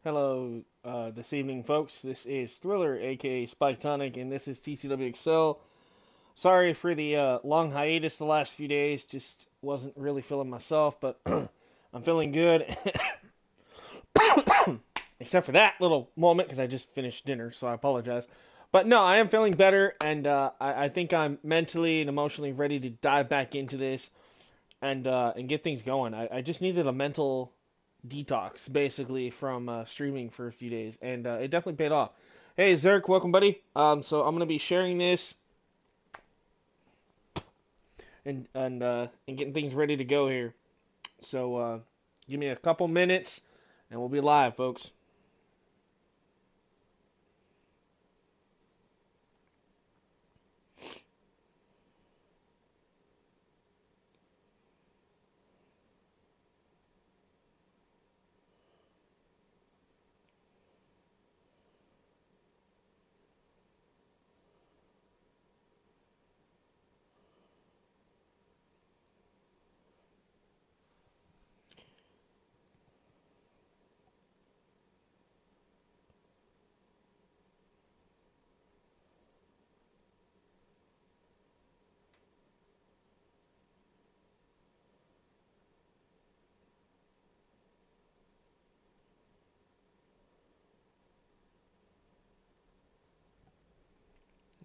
Hello, this evening, folks. This is Thriller, aka Spyke Tonic, and this is TCW Excel. Sorry for the long hiatus the last few days. Just wasn't really feeling myself, but I'm feeling good. Except for that little moment, because I just finished dinner, so I apologize. But no, I am feeling better, and I think I'm mentally and emotionally ready to dive back into this and get things going. I just needed a mental detox basically from streaming for a few days, and it definitely paid off. Hey Zerk, welcome, buddy. So I'm gonna be sharing this and getting things ready to go here. So give me a couple minutes, and we'll be live, folks.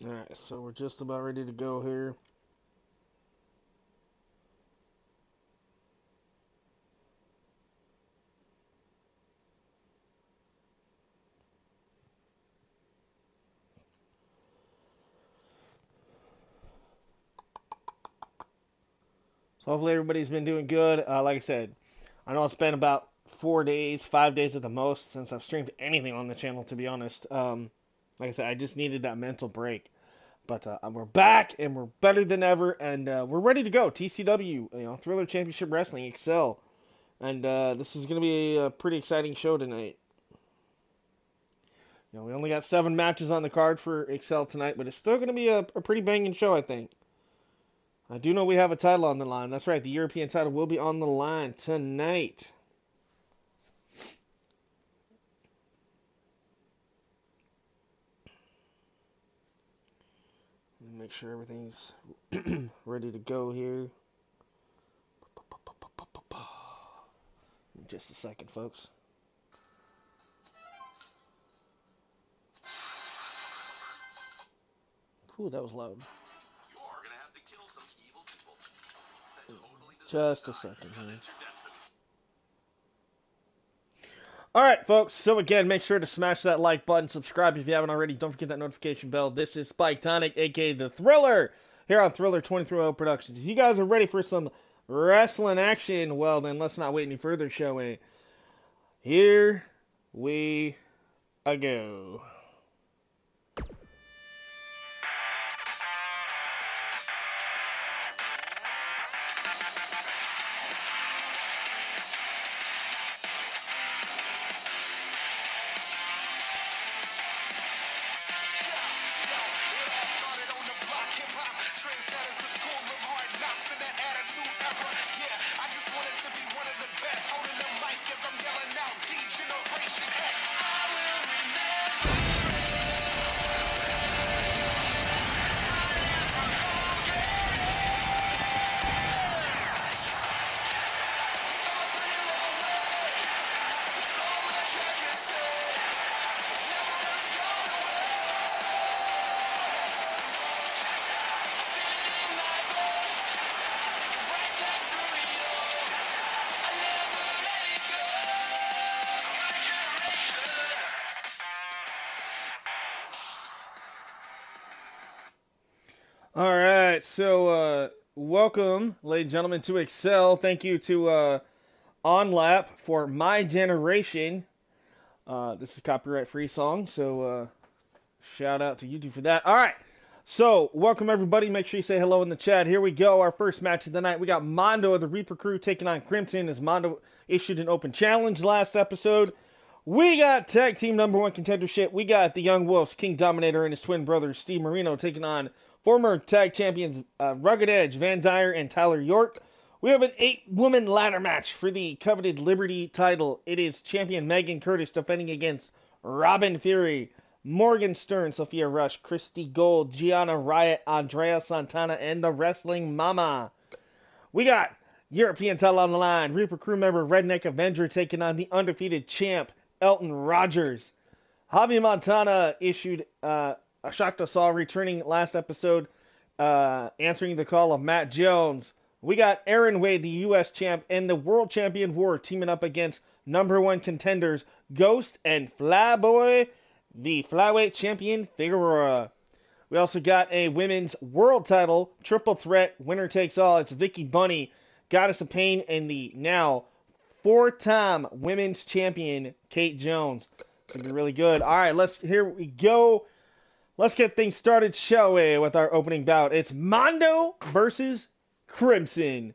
All right, so we're just about ready to go here. So hopefully everybody's been doing good. Like I said, I know it's been about 4 days, 5 days at the most since I've streamed anything on the channel. To be honest, like I said, I just needed that mental break. But we're back and we're better than ever, and we're ready to go. TCW, Thriller Championship Wrestling, Excel, and this is going to be a pretty exciting show tonight. We only got 7 matches on the card for Excel tonight, but it's still going to be a pretty banging show, I think. I do know we have a title on the line. That's right, the European title will be on the line tonight. Make sure everything's ready to go here. Just a second, folks. Ooh, that was loud. Just a second here. Alright, folks, so again, make sure to smash that like button, subscribe if you haven't already, don't forget that notification bell. This is Spyke Tonic, aka The Thriller, here on Thriller 23 Productions. If you guys are ready for some wrestling action, well then let's not wait any further, shall we? Here we go. All right, so welcome, ladies and gentlemen, to Excel. Thank you to OnLap for My Generation. This is a copyright-free song, so shout out to YouTube for that. All right, so welcome everybody. Make sure you say hello in the chat. Here we go. Our first match of the night. We got Mondo of the Reaper Crew taking on Crimson as Mondo issued an open challenge last episode. We got tag team #1 contendership. We got the Young Wolves, King Dominator and his twin brother Steve Marino taking on former tag champions Rugged Edge, Van Dyer, and Tyler York. We have an 8-woman ladder match for the coveted Liberty title. It is champion Megan Curtis defending against Robin Fury, Morgan Stern, Sophia Rush, Christy Gold, Gianna Riot, Andrea Santana, and the Wrestling Mama. We got European title on the line. Reaper crew member Redneck Avenger taking on the undefeated champ Elton Rogers. Javi Montana issued a shock to us all, returning last episode, answering the call of Matt Jones. We got Aaron Wade, the U.S. champ, and the World Champion War teaming up against #1 contenders Ghost and Flyboy, the flyweight champion Figueroa. We also got a women's world title triple threat, winner takes all. It's Vicky Bunny, Goddess of Pain, and the now 4-time women's champion Kate Jones. It's gonna be really good. All right, here we go. Let's get things started, shall we, with our opening bout. It's Mondo versus Crimson.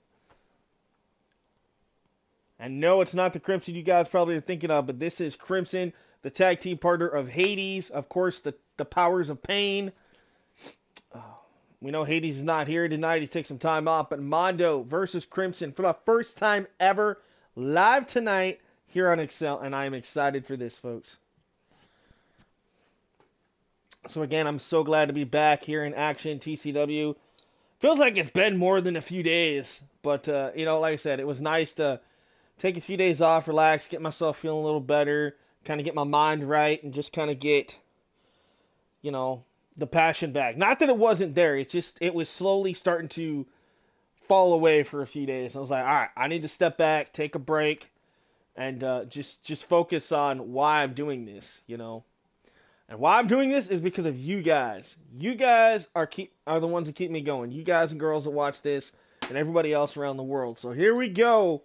And no, it's not the Crimson you guys probably are thinking of, but this is Crimson, the tag team partner of Hades. Of course, the powers of pain. We know Hades is not here tonight. He takes some time off, but Mondo versus Crimson for the first time ever, live tonight here on Excel, and I am excited for this, folks. So again, I'm so glad to be back here in action, TCW. Feels like it's been more than a few days, but, like I said, it was nice to take a few days off, relax, get myself feeling a little better, kind of get my mind right, and just kind of get, the passion back. Not that it wasn't there, it was slowly starting to fall away for a few days. I was like, all right, I need to step back, take a break, and just focus on why I'm doing this, And why I'm doing this is because of you guys. You guys are the ones that keep me going. You guys and girls that watch this, and everybody else around the world. So here we go.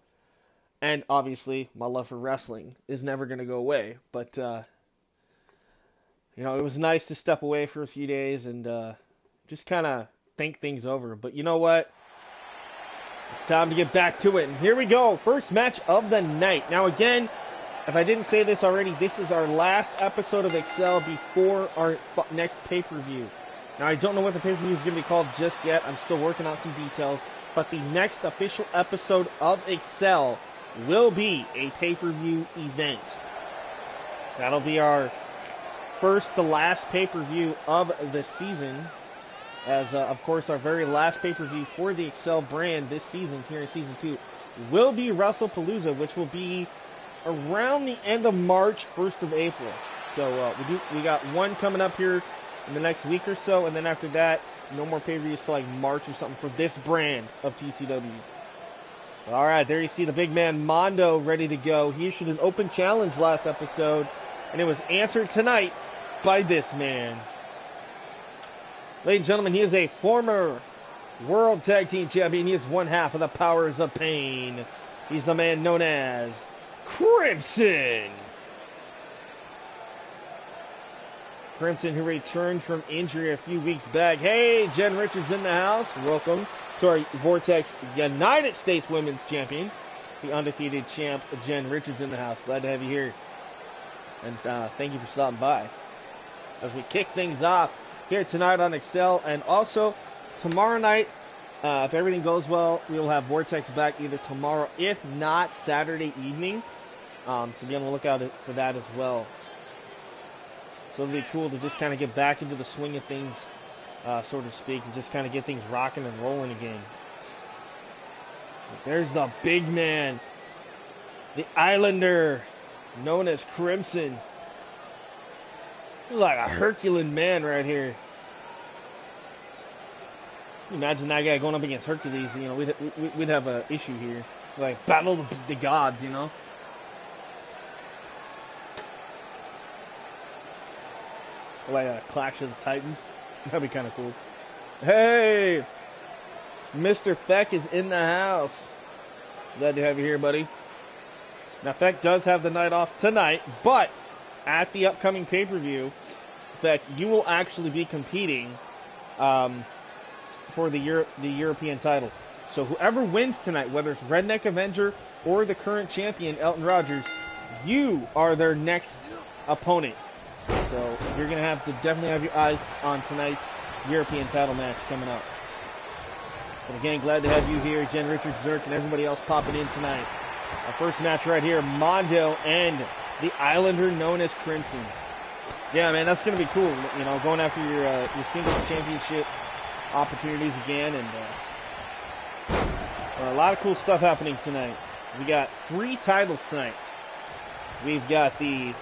And obviously, my love for wrestling is never going to go away. But, it was nice to step away for a few days and just kind of think things over. But you know what? It's time to get back to it. And here we go. First match of the night. Now, again, if I didn't say this already, this is our last episode of Excel before our next pay-per-view. Now, I don't know what the pay-per-view is going to be called just yet. I'm still working out some details. But the next official episode of Excel will be a pay-per-view event. That'll be our first to last pay-per-view of the season. As, of course, our very last pay-per-view for the Excel brand this season, here in Season 2, will be WrestlePalooza, which will be around the end of March, 1st of April. So we got one coming up here in the next week or so, and then after that, no more pay-per-views till like March or something for this brand of TCW. All right, there you see the big man Mondo ready to go. He issued an open challenge last episode, and it was answered tonight by this man. Ladies and gentlemen, he is a former World Tag Team Champion. He is one half of the Powers of Pain. He's the man known as Crimson. Crimson, who returned from injury a few weeks back. Hey, Jen Richards in the house. Welcome to our Vortex United States Women's Champion, the undefeated champ, Jen Richards in the house. Glad to have you here. And thank you for stopping by. As we kick things off here tonight on Excel, and also tomorrow night, if everything goes well, we'll have Vortex back either tomorrow, if not Saturday evening. So be on the lookout for that as well. So it'll be cool to just kind of get back into the swing of things, so to speak, and just kind of get things rocking and rolling again. There's the big man, the Islander, known as Crimson. He's like a Herculean man right here. Imagine that guy going up against Hercules. We'd have an issue here, like battle of the gods, Like a Clash of the Titans. That'd be kind of cool. Hey, Mr. Feck is in the house. Glad to have you here, buddy. Now, Feck does have the night off tonight, but at the upcoming pay-per-view, Feck, you will actually be competing for the European title. So whoever wins tonight, whether it's Redneck Avenger or the current champion, Elton Rogers, you are their next opponent. So you're going to have to definitely have your eyes on tonight's European title match coming up. But again, glad to have you here, Jen Richards, Zerk, and everybody else popping in tonight. Our first match right here, Mondo and the Islander known as Crimson. Yeah, man, that's going to be cool. You know, going after your singles championship opportunities again. And a lot of cool stuff happening tonight. We got 3 titles tonight. We've got the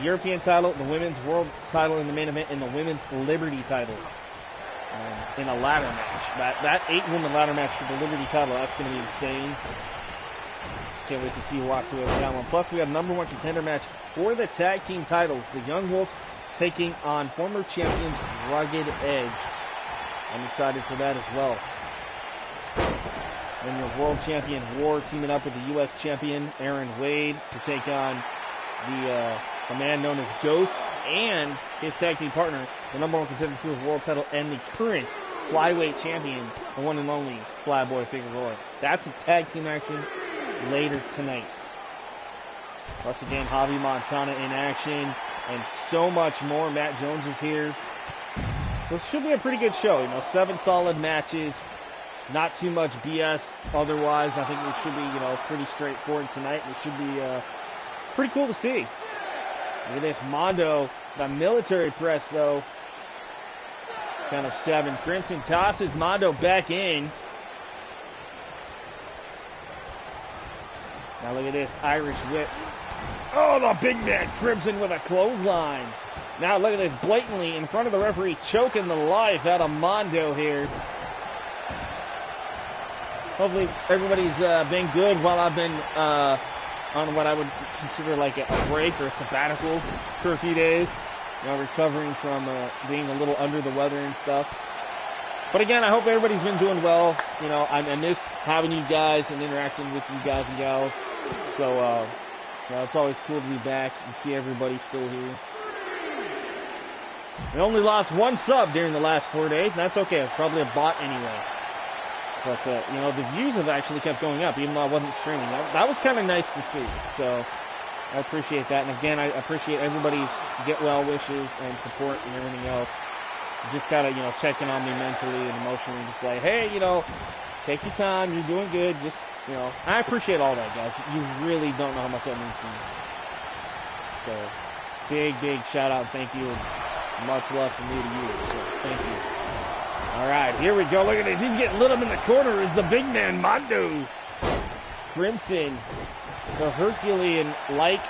European title, the women's world title in the main event, and the women's Liberty title in a ladder match. That 8-woman ladder match for the Liberty title, that's going to be insane. Can't wait to see who walks away with that one. Plus, we have number 1 contender match for the tag team titles. The Young Wolves taking on former champions Rugged Edge. I'm excited for that as well. Then your world champion War teaming up with the U.S. champion Aaron Wade to take on the man known as Ghost and his tag team partner, the number 1 contender for the world title and the current flyweight champion, the one and only Flyboy Figueroa. That's a tag team action later tonight. Plus again, Javi Montana in action and so much more. Matt Jones is here. So it should be a pretty good show. You know, 7 solid matches. Not too much BS otherwise. I think it should be, you know, pretty straightforward tonight. It should be pretty cool to see. Look at this. Mondo, the military press, though. Count of 7. Crimson tosses Mondo back in. Now look at this. Irish whip. Oh, the big man. Crimson with a clothesline. Now look at this. Blatantly in front of the referee, choking the life out of Mondo here. Hopefully everybody's been good while I've been on what I would consider like a break or a sabbatical for a few days. You know, recovering from being a little under the weather and stuff. But again, I hope everybody's been doing well. You know, I miss having you guys and interacting with you guys and gals. So, you know, it's always cool to be back and see everybody still here. We only lost 1 sub during the last 4 days, and that's okay. It's probably a bot anyway. But, you know, the views have actually kept going up, even though I wasn't streaming. That was kind of nice to see. So, I appreciate that. And again, I appreciate everybody's get well wishes and support and everything else. Just kind of, you know, checking on me mentally and emotionally. Just like, hey, you know, take your time. You're doing good. Just, you know, I appreciate all that, guys. You really don't know how much that means to me. So, big shout out. Thank you. And much love from me to you. So, thank you. All right, here we go. Look at this. He's getting lit up in the corner is the big man, Mondo. Crimson, the Herculean-like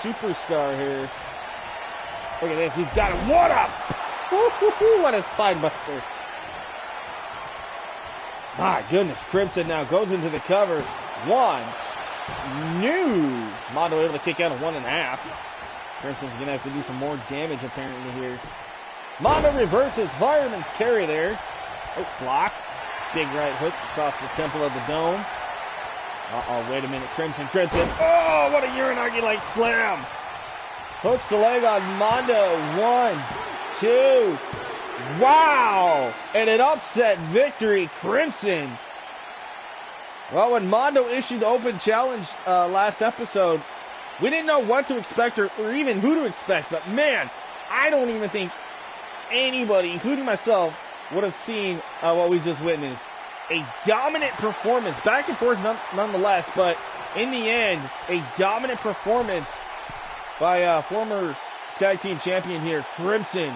superstar here. Look at this. He's got him. What up? What a spine buster. My goodness. Crimson now goes into the cover. 1. No. Mondo able to kick out of 1.5. Crimson's going to have to do some more damage apparently here. Mondo reverses fireman's carry there. Oh, block. Big right hook across the temple of the dome. Uh-oh, wait a minute. Crimson. Oh, what a Uranagi-like slam. Hooks the leg on Mondo. 1, 2. Wow. And an upset victory. Crimson. Well, when Mondo issued the open challenge last episode, we didn't know what to expect or even who to expect. But, man, I don't even think anybody, including myself, would have seen what we just witnessed. A dominant performance, back and forth nonetheless, but in the end, a dominant performance by former tag team champion here, Crimson.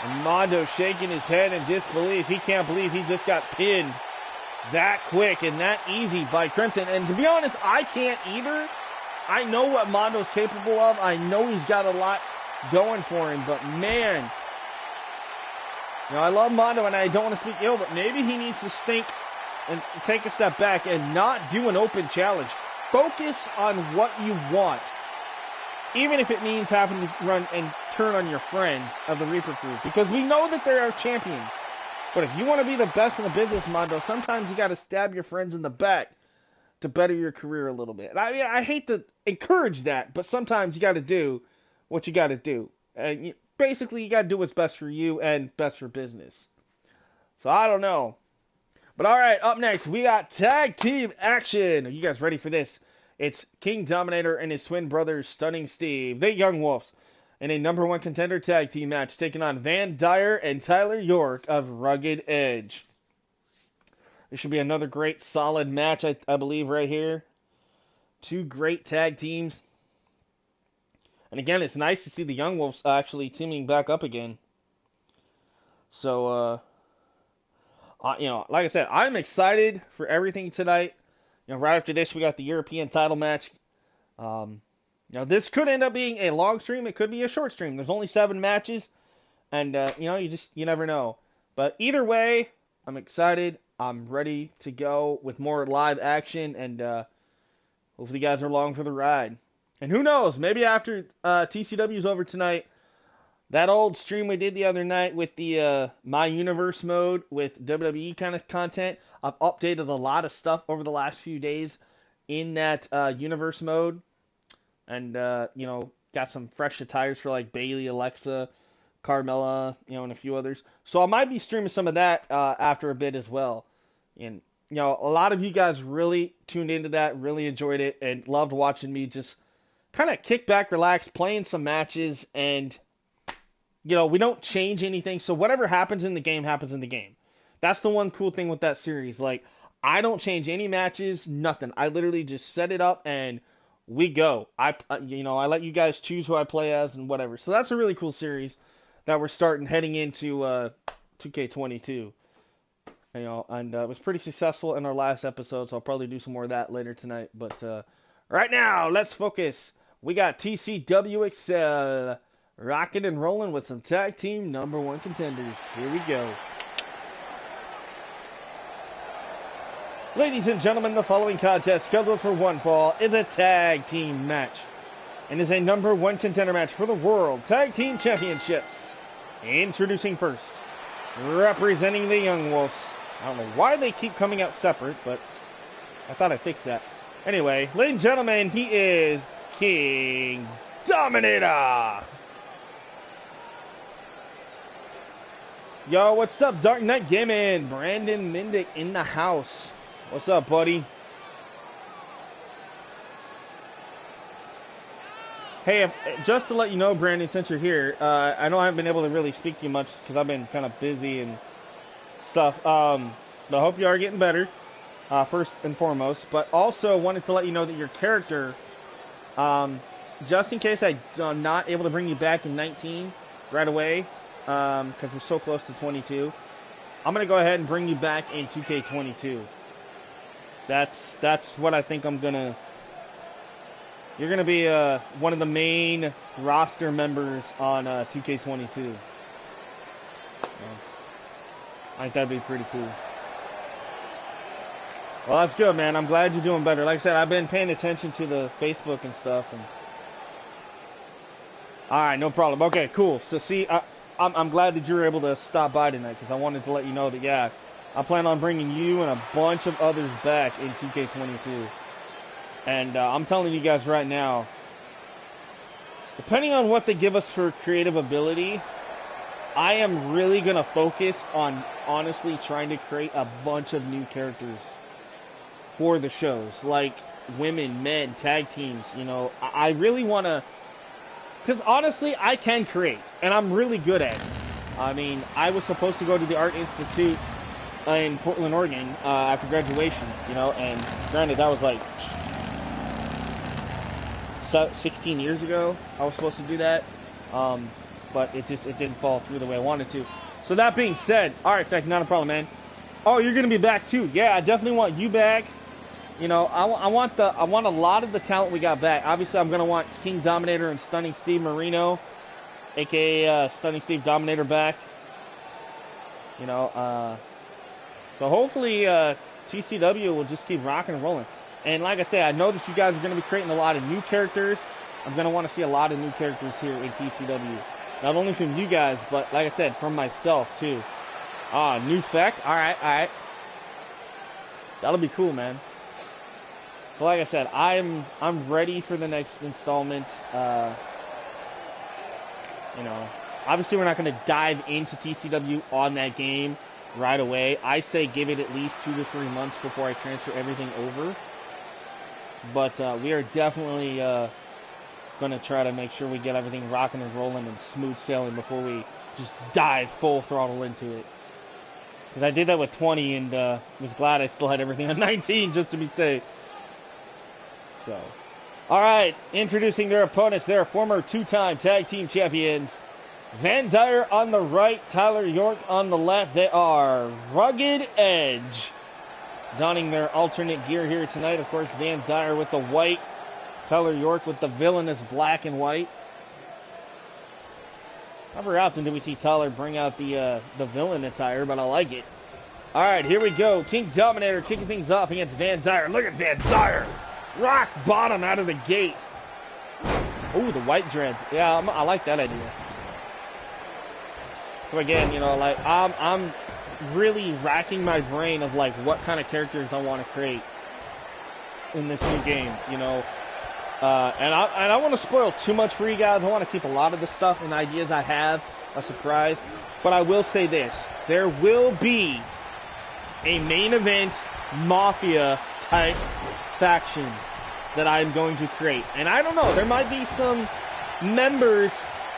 And Mondo shaking his head in disbelief. He can't believe he just got pinned that quick and that easy by Crimson. And to be honest, I can't either. I know what Mondo's capable of. I know he's got a lot going for him, but man, you know, I love Mondo and I don't want to speak ill, but maybe he needs to think and take a step back and not do an open challenge. Focus on what you want, even if it means having to run and turn on your friends of the Reaper crew, because we know that there are champions. But if you want to be the best in the business, Mondo, sometimes you got to stab your friends in the back to better your career a little bit. I mean, I hate to encourage that, but sometimes you got to do what you got to do. And basically, you got to do what's best for you and best for business. So I don't know. But all right, up next, we got tag team action. Are you guys ready for this? It's King Dominator and his twin brother, Stunning Steve, the Young Wolves, in a #1 contender tag team match, taking on Van Dyer and Tyler York of Rugged Edge. This should be another great, solid match, I believe, right here. Two great tag teams. And again, it's nice to see the Young Wolves actually teaming back up again. So, like I said, I'm excited for everything tonight. Right after this, we got the European title match. This could end up being a long stream. It could be a short stream. There's only 7 matches, and you never know. But either way, I'm excited. I'm ready to go with more live action, and hopefully, you guys are along for the ride. And who knows? Maybe after TCW's over tonight, that old stream we did the other night with the My Universe mode with WWE kind of content, I've updated a lot of stuff over the last few days in that Universe mode. And, got some fresh attires for like Bayley, Alexa, Carmella, and a few others. So I might be streaming some of that after a bit as well. And, a lot of you guys really tuned into that, really enjoyed it, and loved watching me just kind of kick back, relax, playing some matches, and we don't change anything, so whatever happens in the game happens in the game. That's the one cool thing with that series. Like, I don't change any matches, nothing. I literally just set it up and we go. I let you guys choose who I play as and whatever. So that's a really cool series that we're heading into 2K22. And it was pretty successful in our last episode, so I'll probably do some more of that later tonight. But right now, let's focus. We got TCW Excel. Rocking and rolling with some tag team #1 contenders. Here we go. Ladies and gentlemen, the following contest, scheduled for one fall, is a tag team match. And is a #1 contender match for the World Tag Team Championships. Introducing first, representing the Young Wolves. I don't know why they keep coming out separate, but I thought I fixed that. Anyway, ladies and gentlemen, he is King Dominator. Yo, what's up, Dark Knight Gaming? Brandon Mindick in the house. What's up, buddy? Hey, just to let you know, Brandon, since you're here, I know I haven't been able to really speak to you much because I've been kind of busy and stuff. But I hope you are getting better, first and foremost. But also wanted to let you know that your character, just in case I'm not able to bring you back in 19 right away, because we're so close to 22, I'm going to go ahead and bring you back in 2K22. That's what I think I'm going to... You're going to be one of the main roster members on 2K22. I think that'd be pretty cool. Well, that's good, man. I'm glad you're doing better. Like I said, I've been paying attention to the Facebook and stuff. All right, no problem. Okay, cool. So, see... I'm glad that you were able to stop by tonight because I wanted to let you know that, yeah, I plan on bringing you and a bunch of others back in 2K22. And I'm telling you guys right now, depending on what they give us for creative ability, I am really going to focus on honestly trying to create a bunch of new characters for the shows. Like women, men, tag teams, I really want to... Because honestly, I can create, and I'm really good at it. I mean, I was supposed to go to the Art Institute in Portland, Oregon, after graduation, and granted, that was like 16 years ago. I was supposed to do that, but it didn't fall through the way I wanted to. So that being said, all right, Feck, not a problem, man. Oh, you're gonna be back too? Yeah, I definitely want you back. I want a lot of the talent we got back. Obviously, I'm gonna want King Dominator and Stunning Steve Marino, aka Stunning Steve Dominator, back. So hopefully TCW will just keep rocking and rolling. And like I say, I know that you guys are gonna be creating a lot of new characters. I'm gonna want to see a lot of new characters here in TCW, not only from you guys, but like I said, from myself too. New Feck. All right. That'll be cool, man. So like I said, I'm ready for the next installment. Obviously we're not going to dive into TCW on that game right away. I say give it at least 2 to 3 months before I transfer everything over. But we are definitely going to try to make sure we get everything rocking and rolling and smooth sailing before we just dive full throttle into it. Because I did that with 20 and was glad I still had everything on 19 just to be safe. So, all right, introducing their opponents. They're former two-time tag team champions. Van Dyer on the right, Tyler York on the left. They are Rugged Edge, donning their alternate gear here tonight. Of course, Van Dyer with the white, Tyler York with the villainous black and white. Not very often do we see Tyler bring out the villain attire, but I like it. All right, here we go. King Dominator kicking things off against Van Dyer. Look at Van Dyer. Rock bottom out of the gate. Oh, the white dreads. Yeah, I like that idea. So again, you know, like I'm really racking my brain of like what kind of characters I want to create in this new game, you know. And I don't want to spoil too much for you guys. I want to keep a lot of the stuff and ideas I have a surprise. But I will say this. There will be a main event Mafia type faction that I'm going to create. And I don't know. There might be some members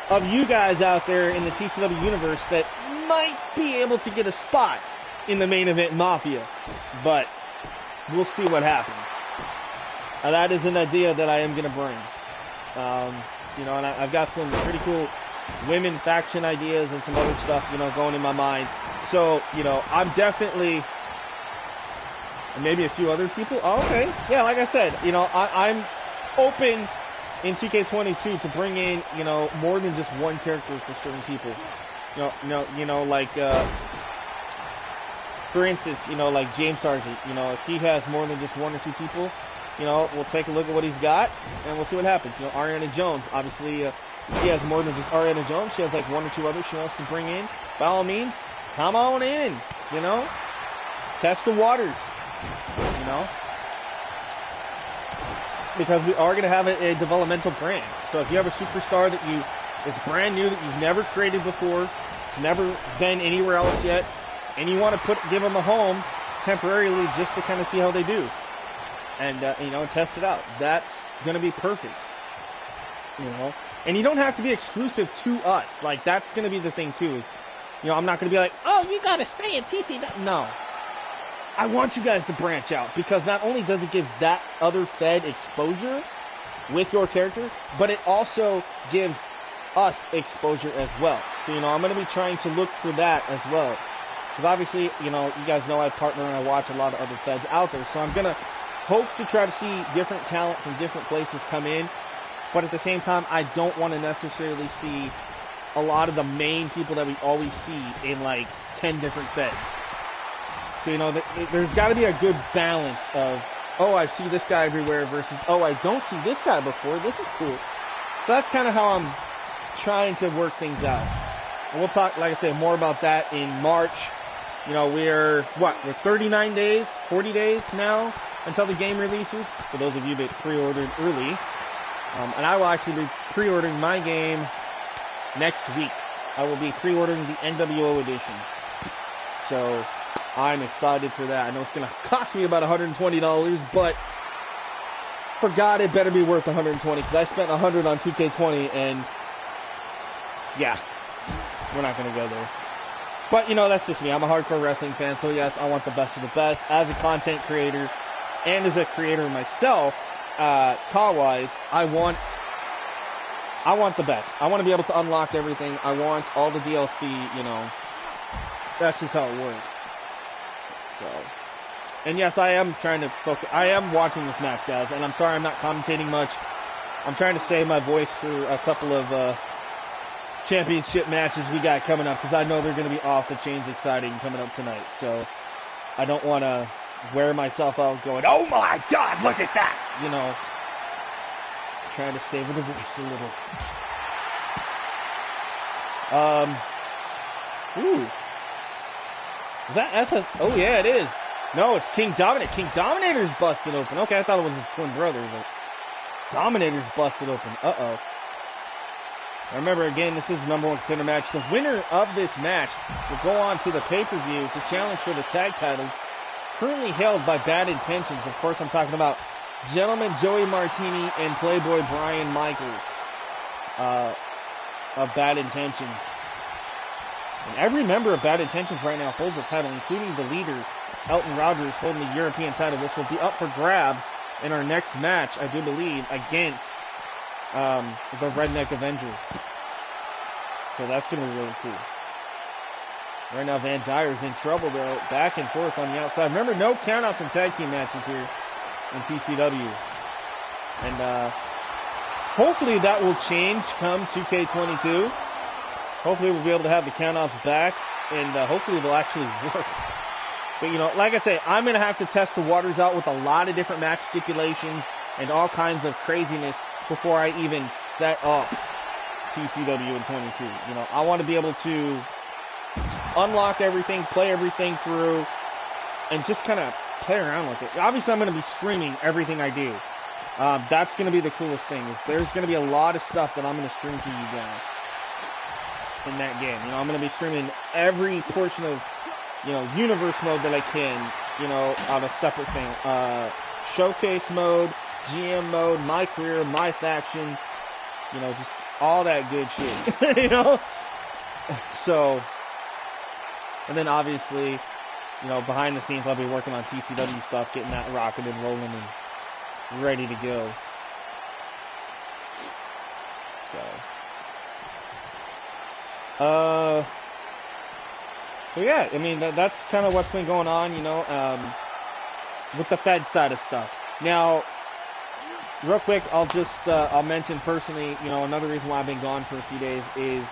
of you guys out there in the TCW universe that might be able to get a spot in the main event Mafia. But we'll see what happens. That is an idea that I am going to bring. You know, and I've got some pretty cool women faction ideas and some other stuff, you know, going in my mind. So, you know, I'm definitely, and maybe a few other people. Oh, okay. Yeah, like I said, you know, I'm open in 2K22 to bring in, you know, more than just one character for certain people. You know, like, for instance, you know, like James Sargent, you know, if he has more than just one or two people, you know, we'll take a look at what he's got, and we'll see what happens. You know, Ariana Jones, obviously, she has more than just Ariana Jones. She has like one or two others she wants to bring in. By all means, come on in, you know. Test the waters, you know. Because we are going to have a developmental brand. So if you have a superstar that is brand new, that you've never created before, never been anywhere else yet, and you want to give them a home temporarily just to kind of see how they do. And, you know, test it out. That's going to be perfect. You know? And you don't have to be exclusive to us. Like, that's going to be the thing, too. Is, you know, I'm not going to be like, oh, you got to stay in TCW. No. I want you guys to branch out. Because not only does it give that other Fed exposure with your character, but it also gives us exposure as well. So, you know, I'm going to be trying to look for that as well. Because obviously, you know, you guys know I partner and I watch a lot of other Feds out there. So I'm going to hope to try to see different talent from different places come in, but at the same time, I don't want to necessarily see a lot of the main people that we always see in like 10 different Feds. So, you know, there's got to be a good balance of, oh, I see this guy everywhere versus, oh, I don't see this guy before. This is cool. So that's kind of how I'm trying to work things out. And we'll talk, like I said, more about that in March. You know, we're 39 days, 40 days now until the game releases, for those of you that pre-ordered early. And I will actually be pre-ordering my game next week. I will be pre-ordering the NWO edition. So, I'm excited for that. I know it's going to cost me about $120, but for God, it better be worth $120, because I spent $100 on 2K20, and yeah, we're not going to go there. But, you know, that's just me. I'm a hardcore wrestling fan, so yes, I want the best of the best. As a content creator, and as a creator myself, CAW-wise, I want the best. I want to be able to unlock everything. I want all the DLC, you know. That's just how it works. So, and yes, I am trying to focus. I am watching this match, guys, and I'm sorry I'm not commentating much. I'm trying to save my voice for a couple of championship matches we got coming up, because I know they're going to be off the chains exciting coming up tonight. So, I don't want to wear myself out going, oh my God, look at that! You know, trying to savor the voice a little. Ooh. Is that oh yeah, it is. No, it's King Dominator. King Dominator's busted open. Okay, I thought it was his twin brother, but Dominator's busted open. Uh-oh. Remember, again, this is the #1 contender match. The winner of this match will go on to the pay-per-view to challenge for the tag titles, currently held by Bad Intentions. Of course, I'm talking about Gentleman Joey Martini and Playboy Brian Michaels. of Bad Intentions. And every member of Bad Intentions right now holds a title, including the leader, Elton Rogers, holding the European title, which will be up for grabs in our next match, I do believe, against the Redneck Avenger. So that's going to be really cool. Right now, Van Dyer's in trouble, though. Back and forth on the outside. Remember, no countouts in tag team matches here in TCW. And hopefully that will change come 2K22. Hopefully we'll be able to have the countouts back, and hopefully they'll actually work. But, you know, like I say, I'm going to have to test the waters out with a lot of different match stipulations and all kinds of craziness before I even set up TCW in 22. You know, I want to be able to unlock everything, play everything through, and just kind of play around with it. Obviously, I'm going to be streaming everything I do. That's going to be the coolest thing, is there's going to be a lot of stuff that I'm going to stream to you guys in that game. You know, I'm going to be streaming every portion of, you know, universe mode that I can, you know, on a separate thing. Showcase mode, GM mode, my career, my faction, you know, just all that good shit, you know? So, and then obviously, you know, behind the scenes, I'll be working on TCW stuff, getting that rocking and rolling and ready to go. So, so yeah, I mean, that's kind of what's been going on, you know, with the Fed side of stuff. Now, real quick, I'll mention personally, you know, another reason why I've been gone for a few days is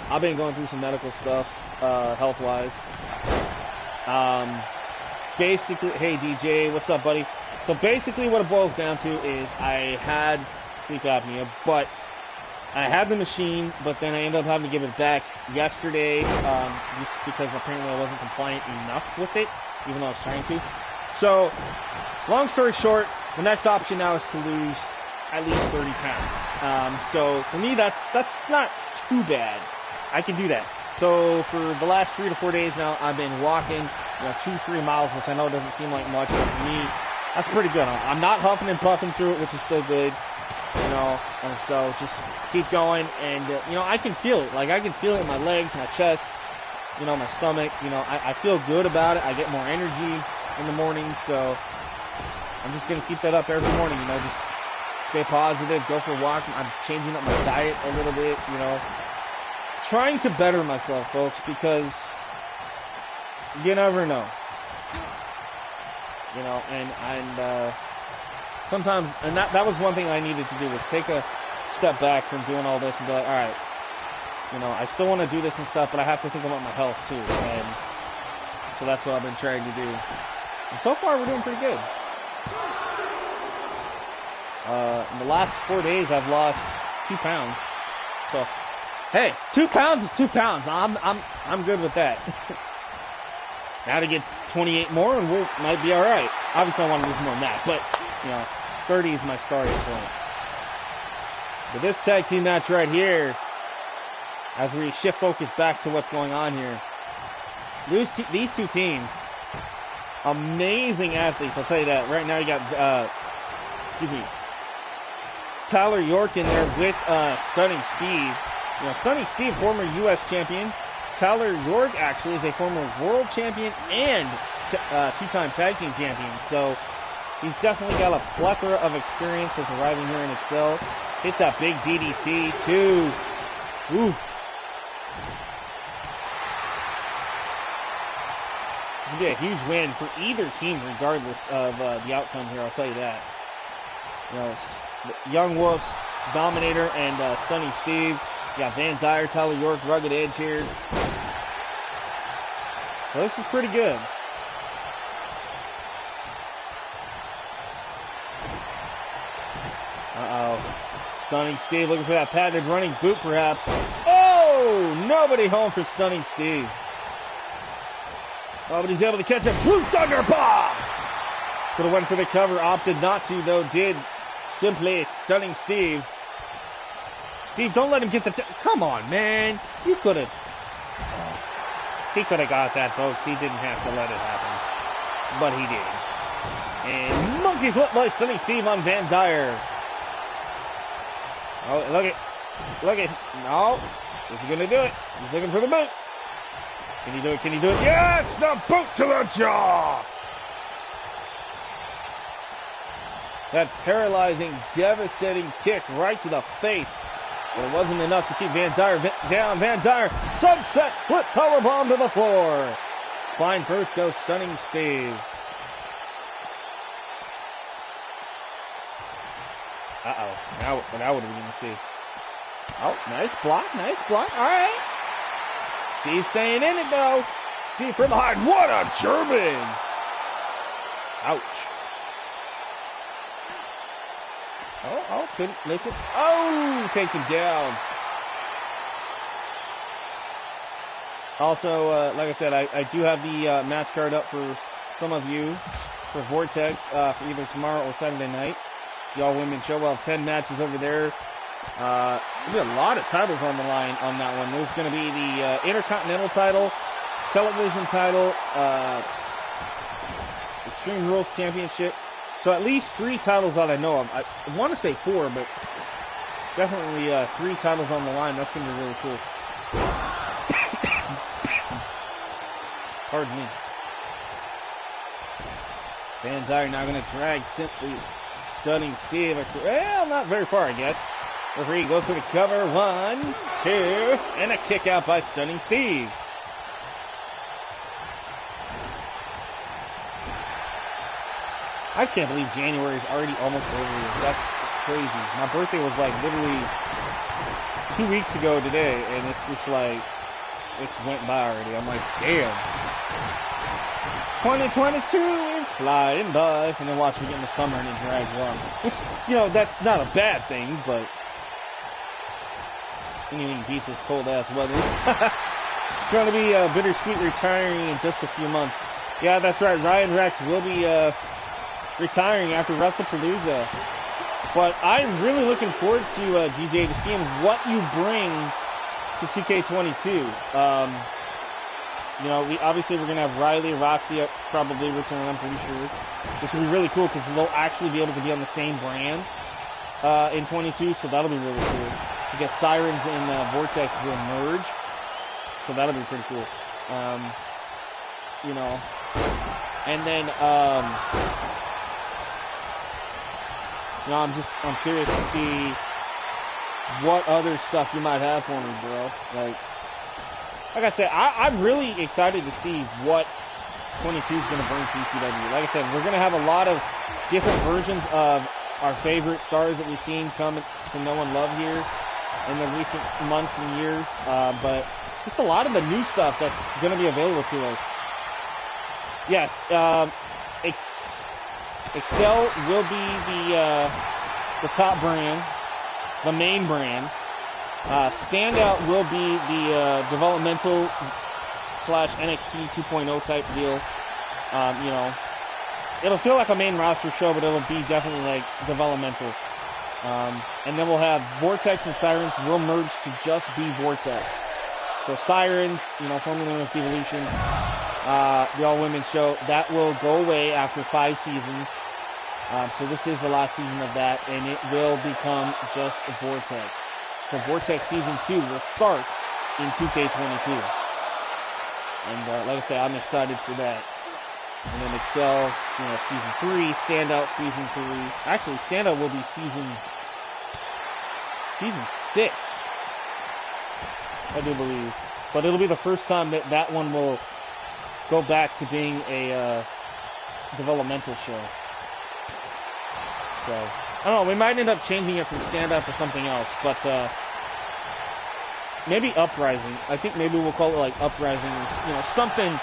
I've been going through some medical stuff, health-wise. Basically, hey DJ, what's up, buddy? So basically what it boils down to is I had sleep apnea, but I had the machine, but then I ended up having to give it back yesterday, just because apparently I wasn't compliant enough with it, even though I was trying to. So, long story short, the next option now is to lose at least 30 pounds. So for me, that's not too bad. I can do that. So for the last 3 to 4 days now, I've been walking, you know, 2-3 miles, which I know doesn't seem like much, but for me, that's pretty good. I'm not huffing and puffing through it, which is still good, you know, and so just keep going, and, you know, I can feel it. Like, I can feel it in my legs, my chest, you know, my stomach, you know, I feel good about it. I get more energy in the morning, so I'm just going to keep that up every morning, you know, just stay positive, go for a walk. I'm changing up my diet a little bit, you know, trying to better myself, folks, because you never know, you know, and sometimes, and that was one thing I needed to do, was take a step back from doing all this and be like, all right, you know, I still want to do this and stuff, but I have to think about my health too, and so that's what I've been trying to do, and so far we're doing pretty good. In the last 4 days, I've lost 2 pounds, so hey, 2 pounds is 2 pounds. I'm good with that. Now to get 28 more, and we might be all right. Obviously, I want to lose more than that, but you know, 30 is my starting point. But this tag team match right here, as we shift focus back to what's going on here, these two teams, amazing athletes. I'll tell you that. Right now, you got Tyler York in there with Stunning Steve. You know, Stunning Steve, former U.S. champion. Tyler York actually is a former world champion and two-time tag team champion. So he's definitely got a plethora of experience since arriving here in Excel. Hit that big DDT too. Ooh. It'll be a huge win for either team, regardless of the outcome here. I'll tell you that. You know, Young Wolves, Dominator, and Stunning Steve. You got Van Dyer, Tyler York, Rugged Edge here. So this is pretty good. Uh-oh. Stunning Steve looking for that patented running boot, perhaps. Oh! Nobody home for Stunning Steve. Oh, but he's able to catch a Truth Dugger Bomb! Could have went for the cover, opted not to, though, did simply Stunning Steve. Steve, don't let him get the... Come on, man. You could have... Oh. He could have got that, folks. He didn't have to let it happen. But he did. And monkey flip by Stunning Steve on Van Dyer. Oh, look at... Look at, no. Is he gonna do it? He's looking for the boot. Can he do it? Can he do it? Yes! The boot to the jaw! That paralyzing, devastating kick right to the face. But it wasn't enough to keep Van Dyer down. Van Dyer, sunset, flip powerbomb to the floor. Spine first goes Stunning Steve. Uh-oh. Now what are we going to see? Oh, nice block, nice block. All right. Steve staying in it, though. Steve from behind. What a German. Ouch. Oh, couldn't lift it. Oh, takes him down. Also, like I said, I do have the match card up for some of you for Vortex for either tomorrow or Saturday night. The All Women's Show. We'll have 10 matches over there. There's a lot of titles on the line on that one. There's going to be the Intercontinental title, Television title, Extreme Rules Championship. So at least 3 titles that I know of. I want to say 4, but definitely 3 titles on the line. That's going to be really cool. Pardon me. Van Dyer now going to drag simply Stunning Steve. Well, not very far, I guess. Referee goes for the cover. 1, 2, and a kick out by Stunning Steve. I just can't believe January is already almost over. That's crazy. My birthday was like literally 2 weeks ago today, and it's just like, it went by already. I'm like, damn. 2022 is flying by. And then watch me get in the summer and it drags on. Which, you know, that's not a bad thing, but anything beats this cold ass weather. It's going to be bittersweet retiring in just a few months. Yeah, that's right. Ryan Rex will be retiring after WrestlePalooza. But I'm really looking forward to DJ to seeing what you bring to 2K22. You know, we're gonna have Riley, Roxy probably return. I'm pretty sure, which will be really cool because they'll actually be able to be on the same brand in 22. So that'll be really cool. I guess Sirens and Vortex will merge, so that'll be pretty cool. You know, and then you know, I'm curious to see what other stuff you might have for me, bro. Like I said, I'm really excited to see what 22 is going to bring TCW. Like I said, we're going to have a lot of different versions of our favorite stars that we've seen come to know and love here in the recent months and years. But just a lot of the new stuff that's going to be available to us. Yes, Excel will be the top brand, the main brand. Standout will be the developmental / NXT 2.0 type deal. You know, it'll feel like a main roster show, but it'll be definitely like developmental. And then we'll have Vortex and Sirens will merge to just be Vortex. So Sirens, you know, formerly known as Divalution, the All Women's Show, that will go away after 5 seasons. So this is the last season of that, and it will become just Vortex. So Vortex Season 2 will start in 2K22. And like I said, I'm excited for that. And then Excel, you know, Season 3, Standout Season 3. Actually, Standout will be Season 6, I do believe. But it'll be the first time that that one will go back to being a developmental show. So, I don't know, we might end up changing it from Standout to something else, but maybe Uprising. I think maybe we'll call it like Uprising, you know, something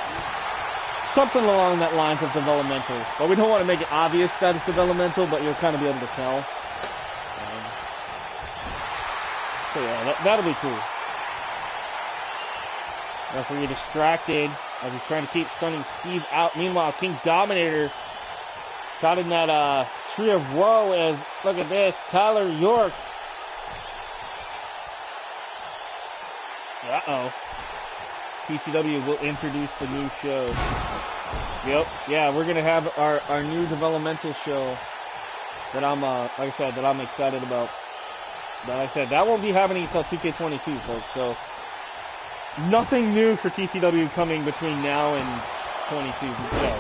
along that lines of developmental. But we don't want to make it obvious that it's developmental, but you'll kind of be able to tell. So yeah, that'll be cool. Referee distracted as he's trying to keep Stunning Steve out. Meanwhile, King Dominator got in that tree of woe as, look at this, Tyler York. Uh-oh. TCW will introduce the new show. Yep, yeah, we're going to have our new developmental show that I'm, like I said, that I'm excited about. But like I said, that won't be happening until 2K22, folks. So nothing new for TCW coming between now and 22. So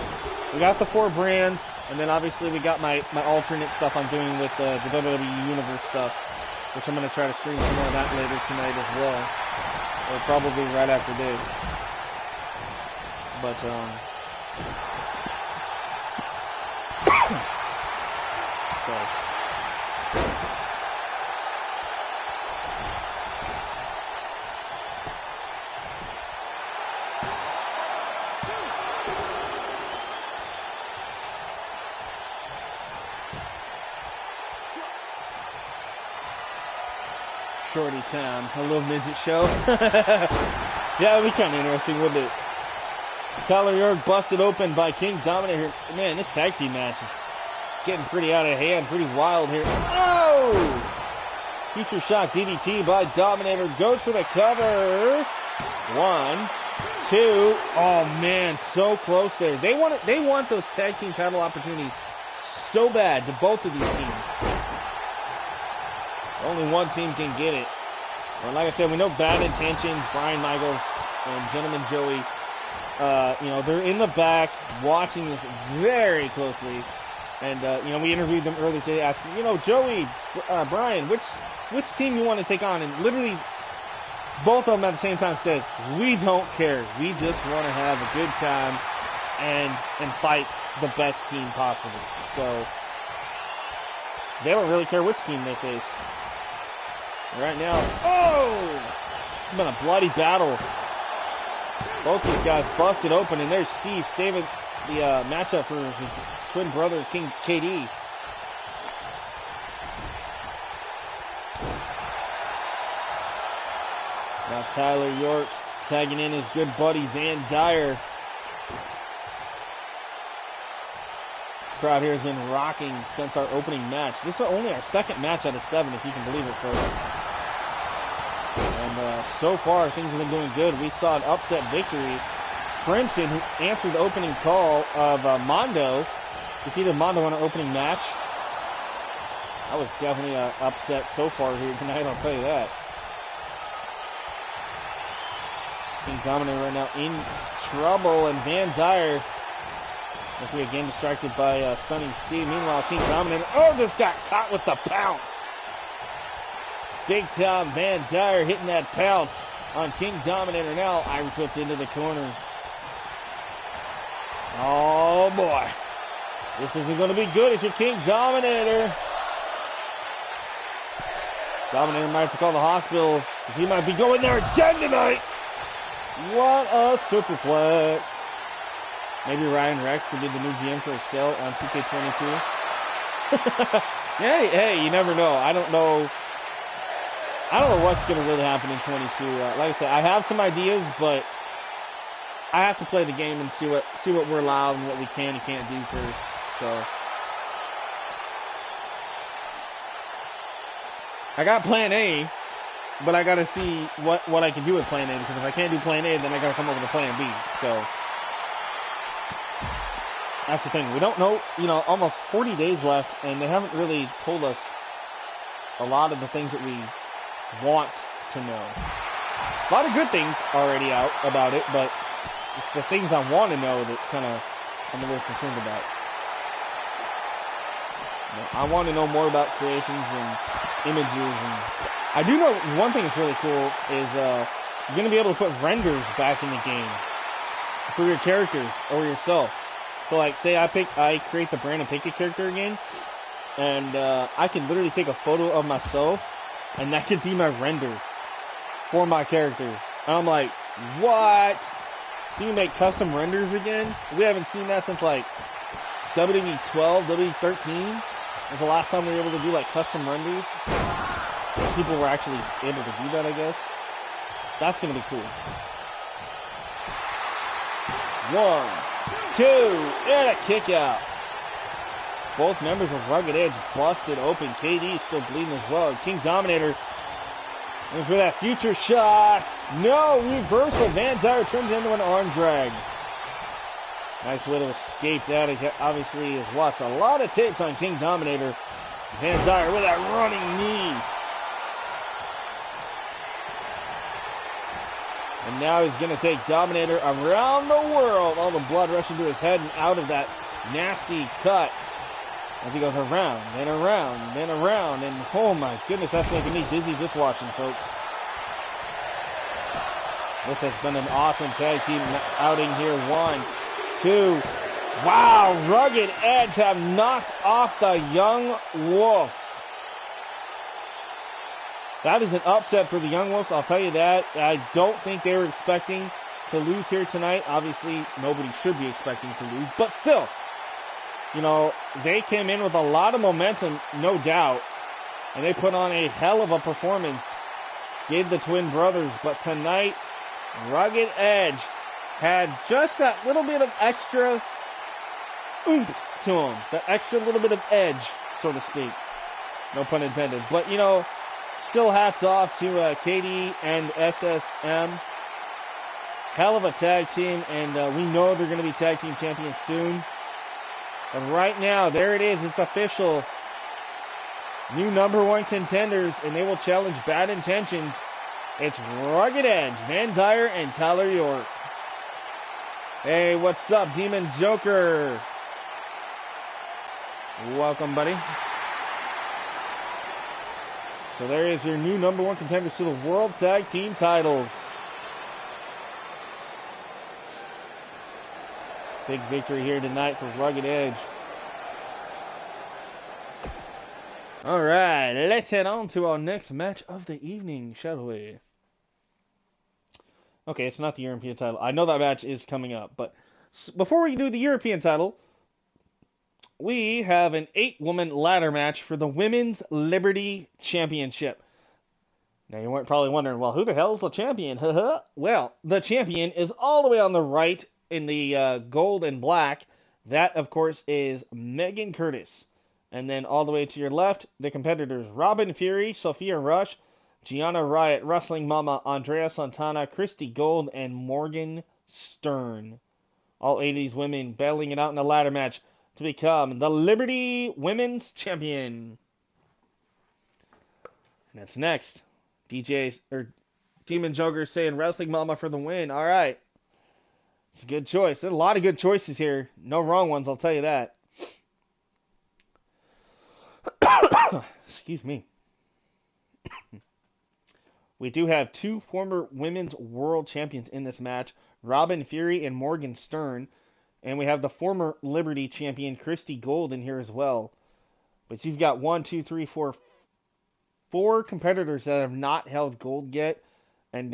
we got the 4 brands, and then obviously we got my alternate stuff I'm doing with the WWE Universe stuff, which I'm going to try to stream some more of that later tonight as well, or probably right after this. But so. Shorty time, a little midget show. Yeah, it'd be kind of interesting, wouldn't it? Tyler York busted open by King Dominator. Man, this tag team match is getting pretty out of hand, pretty wild here. Oh! Future shock DDT by Dominator. Goes for the cover. 1, 2. Oh man, so close there. They want those tag team title opportunities so bad to both of these teams. Only one team can get it. Or like I said, we know Bad Intentions, Brian Michaels, and Gentleman Joey. You know, they're in the back watching this very closely. And, you know, we interviewed them earlier today, asking, you know, Joey, Brian, which team you want to take on? And literally, both of them at the same time said, we don't care. We just want to have a good time and fight the best team possible. So, they don't really care which team they face. Right now, oh! It's been a bloody battle. Both these guys busted open, and there's Steve staving the matchup for his twin brother, King KD. Now Tyler York tagging in his good buddy Van Dyer. This crowd here has been rocking since our opening match. This is only our second match out of 7, if you can believe it, folks. And so far, things have been doing good. We saw an upset victory. Crimson, who answered the opening call of Mondo, defeated Mondo in our opening match. That was definitely an upset so far here tonight, I'll tell you that. King Dominator right now in trouble, and Van Dyer, if we again distracted by Sonny Steve. Meanwhile, King Dominator, just got caught with the pounce. Big time Van Dyer hitting that pounce on King Dominator. Now Irish whipped into the corner. Oh boy. This isn't going to be good if you're King Dominator. Dominator might have to call the hospital. He might be going there again tonight. What a superplex. Maybe Ryan Rex could be the new GM for Excel on 2K22. Hey, you never know. I don't know what's going to really happen in 22. Like I said, I have some ideas, but I have to play the game and see what we're allowed and what we can and can't do first. So I got plan A, but I got to see what I can do with plan A, because if I can't do plan A, then I got to come up with a plan B. So that's the thing. We don't know, almost 40 days left, and they haven't really told us a lot of the things that we want to know. A lot of good things already out about it, but it's the things I want to know that kind of I'm a little concerned about. I want to know more about creations and images, and I do know one thing that's really cool is you're going to be able to put renders back in the game for your characters or yourself. So like, say I create the brand and pick a character again, and I can literally take a photo of myself, and that could be my render for my character. And I'm like, what? So you can make custom renders again? We haven't seen that since like WWE12, WWE13. Was the last time we were able to do like custom renders. People were actually able to do that, I guess. That's gonna be cool. 1, 2, and a kick out. Both members of Rugged Edge busted open. KD is still bleeding as well. King Dominator and for that future shot. No, reversal. Van Dyer turns into an arm drag. Nice way to escape that. Obviously, is watched a lot of tapes on King Dominator. Van Dyer with that running knee. And now he's going to take Dominator around the world. All the blood rushing to his head and out of that nasty cut. As he goes around, then around, then around. And oh my goodness, that's making me dizzy just watching, folks. This has been an awesome tag team outing here. 1, 2. Wow, Rugged Edge have knocked off the Young Wolves. That is an upset for the Young Wolves, I'll tell you that. I don't think they were expecting to lose here tonight. Obviously, nobody should be expecting to lose, but still, you know, they came in with a lot of momentum, no doubt, and they put on a hell of a performance. Gave the twin brothers, but tonight, Rugged Edge had just that little bit of extra oomph to him, the extra little bit of edge, so to speak. No pun intended. But, you know, still hats off to Katie and SSM. Hell of a tag team, and we know they're going to be tag team champions soon. And right now, there it is. It's official. New #1 contenders, and they will challenge Bad Intentions. It's Rugged Edge, Van Dyer, and Tyler York. Hey, what's up, Demon Joker? Welcome, buddy. So there is your new #1 contenders to the World Tag Team titles. Big victory here tonight for Rugged Edge. All right, let's head on to our next match of the evening, shall we? Okay, it's not the European title. I know that match is coming up, but before we do the European title, we have an 8-woman ladder match for the Women's Liberty Championship. Now, you weren't probably wondering, well, who the hell is the champion? Well, the champion is all the way on the right in the gold and black. That, of course, is Megan Curtis. And then all the way to your left, the competitors, Robin Fury, Sophia Rush, Gianna Riot, Wrestling Mama, Andrea Santana, Christy Gold, and Morgan Stern. All 8 of these women battling it out in a ladder match to become the Liberty Women's Champion. And that's next. Demon Joker saying Wrestling Mama for the win. All right. It's a good choice. There's a lot of good choices here. No wrong ones, I'll tell you that. Excuse me. We do have 2 former women's world champions in this match, Robin Fury and Morgan Stern. And we have the former Liberty champion, Christy Gold, in here as well. But you've got 4 competitors that have not held gold yet. And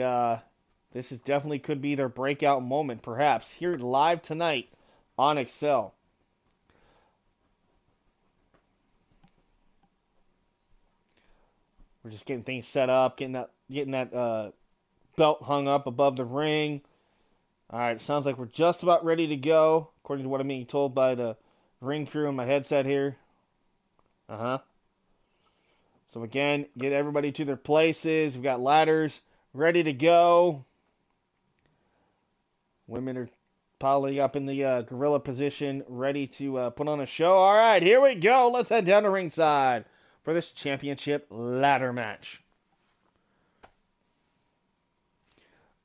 this is definitely could be their breakout moment, perhaps, here live tonight on Excel. We're just getting things set up, getting that belt hung up above the ring. All right, it sounds like we're just about ready to go, according to what I'm being told by the ring crew in my headset here. So again, get everybody to their places. We've got ladders ready to go. Women are piling up in the gorilla position, ready to put on a show. All right, here we go. Let's head down to ringside for this championship ladder match.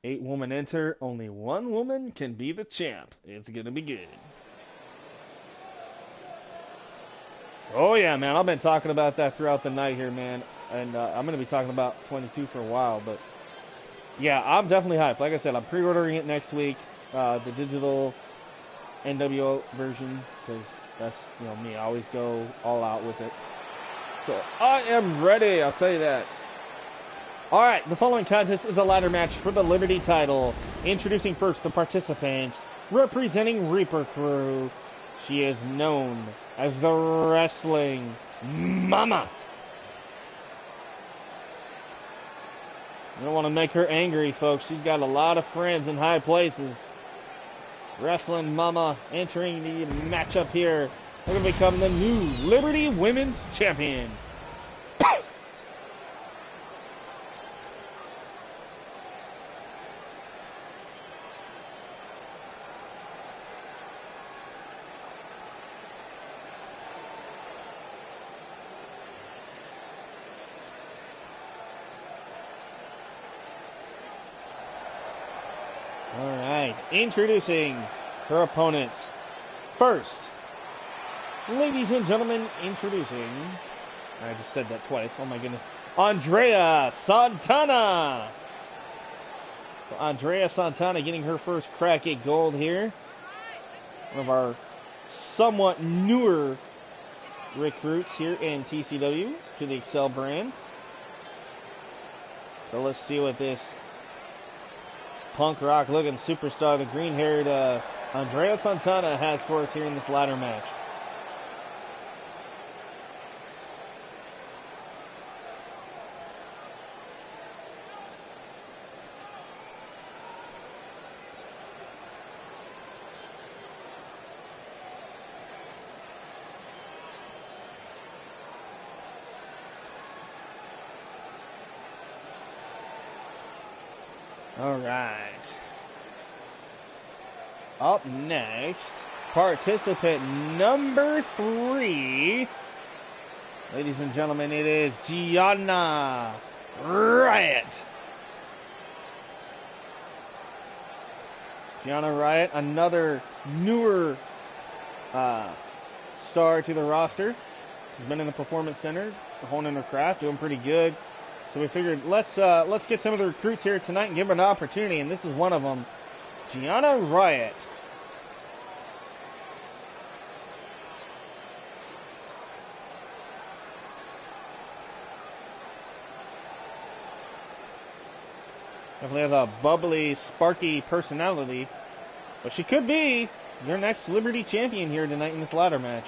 8 women enter. Only 1 woman can be the champ. It's going to be good. Oh, yeah, man. I've been talking about that throughout the night here, man. And I'm going to be talking about 22 for a while. But, yeah, I'm definitely hyped. Like I said, I'm pre-ordering it next week. The digital NWO version. Because that's, you know, me. I always go all out with it. So, I am ready. I'll tell you that. All right, the following contest is a ladder match for the Liberty title. Introducing first the participant, representing Reaper Crew. She is known as the Wrestling Mama. You don't want to make her angry, folks. She's got a lot of friends in high places. Wrestling Mama entering the matchup here. They're going to become the new Liberty Women's Champion. tonight. Introducing her opponents. First, ladies and gentlemen, introducing... I just said that twice. Oh my goodness. Andrea Santana. So Andrea Santana getting her first crack at gold here. One of our somewhat newer recruits here in TCW to the Excel brand. So let's see what this punk rock looking superstar, the green haired Andrea Santana, has for us here in this ladder match. All right. Up next, participant number 3. Ladies and gentlemen, it is Gianna Riot. Gianna Riot, another newer star to the roster. She's been in the Performance Center, honing her craft, doing pretty good. So we figured let's get some of the recruits here tonight and give them an opportunity, and this is one of them, Gianna Riot. Definitely has a bubbly, sparky personality, but she could be your next Liberty champion here tonight in this ladder match.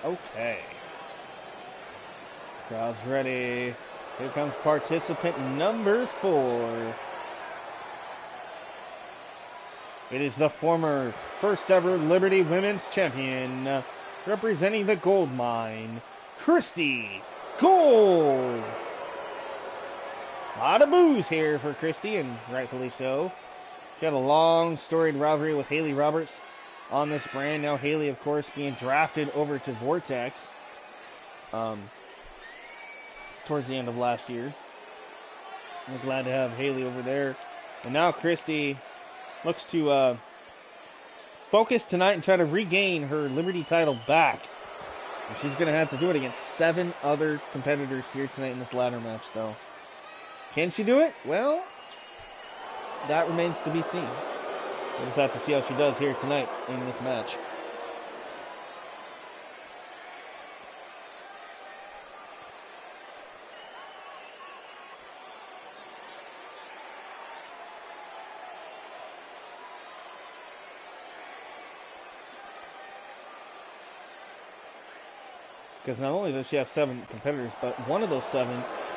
Okay. Crowd's ready. Here comes participant number 4. It is the former first ever Liberty Women's Champion, representing the gold mine, Christy Gold. A lot of boos here for Christy, and rightfully so. She had a long storied rivalry with Haley Roberts on this brand. Now Haley, of course, being drafted over to Vortex towards the end of last year. We're glad to have Haley over there. And now Christy looks to focus tonight and try to regain her Liberty title back. And she's going to have to do it against 7 other competitors here tonight in this ladder match, though. Can she do it? Well, that remains to be seen. We'll just have to see how she does here tonight in this match. Because not only does she have 7 competitors, but one of those 7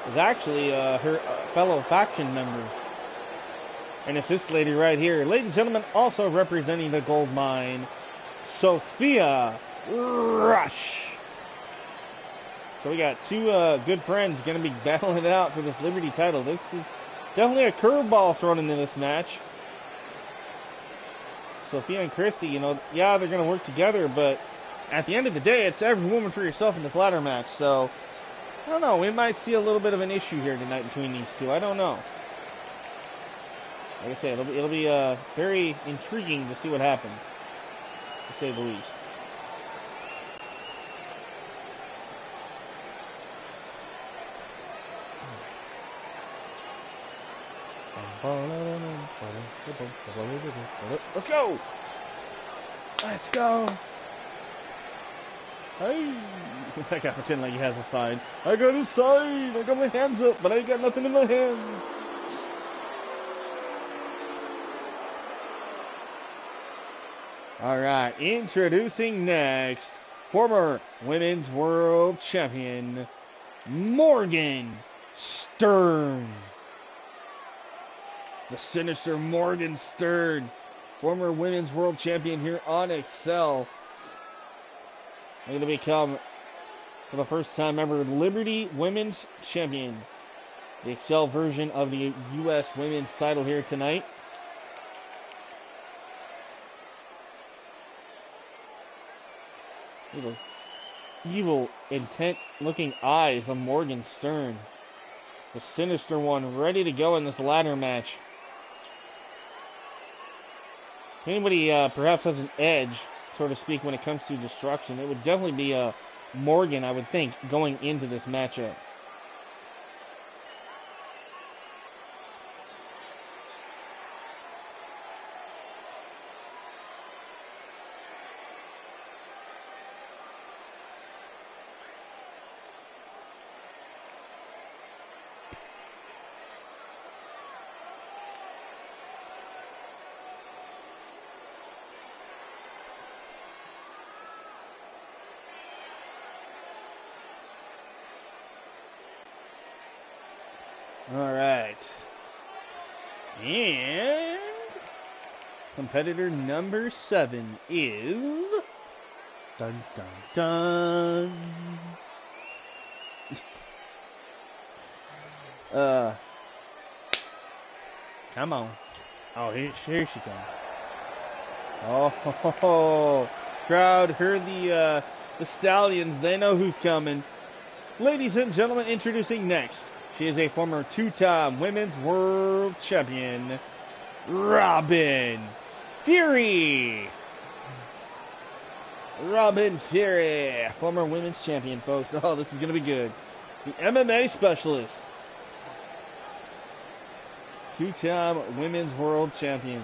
is actually her fellow faction member. And it's this lady right here. Ladies and gentlemen, also representing the gold mine, Sophia Rush. So we got 2 good friends going to be battling it out for this Liberty title. This is definitely a curveball thrown into this match. Sophia and Christy, you know, yeah, they're going to work together, but at the end of the day, it's every woman for yourself in this ladder match. So, I don't know. We might see a little bit of an issue here tonight between these 2. I don't know. Like I said, it'll be very intriguing to see what happens, to say the least. Let's go! Let's go! Hey! I gotta pretend like he has a sign. I got a sign! I got my hands up, but I ain't got nothing in my hands. Alright, introducing next, former Women's World Champion, Morgan Stern. The sinister Morgan Stern, former Women's World Champion here on Excel. They're going to become, for the first time ever, Liberty Women's Champion. The Excel version of the U.S. Women's title here tonight. Look at those evil, intent-looking eyes of Morgan Stern. The sinister one ready to go in this ladder match. If anybody perhaps has an edge, so to speak, when it comes to destruction, it would definitely be Morgan, I would think, going into this matchup. All right. And competitor number 7 is... Dun, dun, dun. Come on. Oh, here she comes. Oh, crowd heard the stallions. They know who's coming. Ladies and gentlemen, introducing next. She is a former 2-time Women's World Champion, Robin Fury. Robin Fury, former Women's Champion, folks. Oh, this is going to be good. The MMA specialist. 2-time Women's World Champion.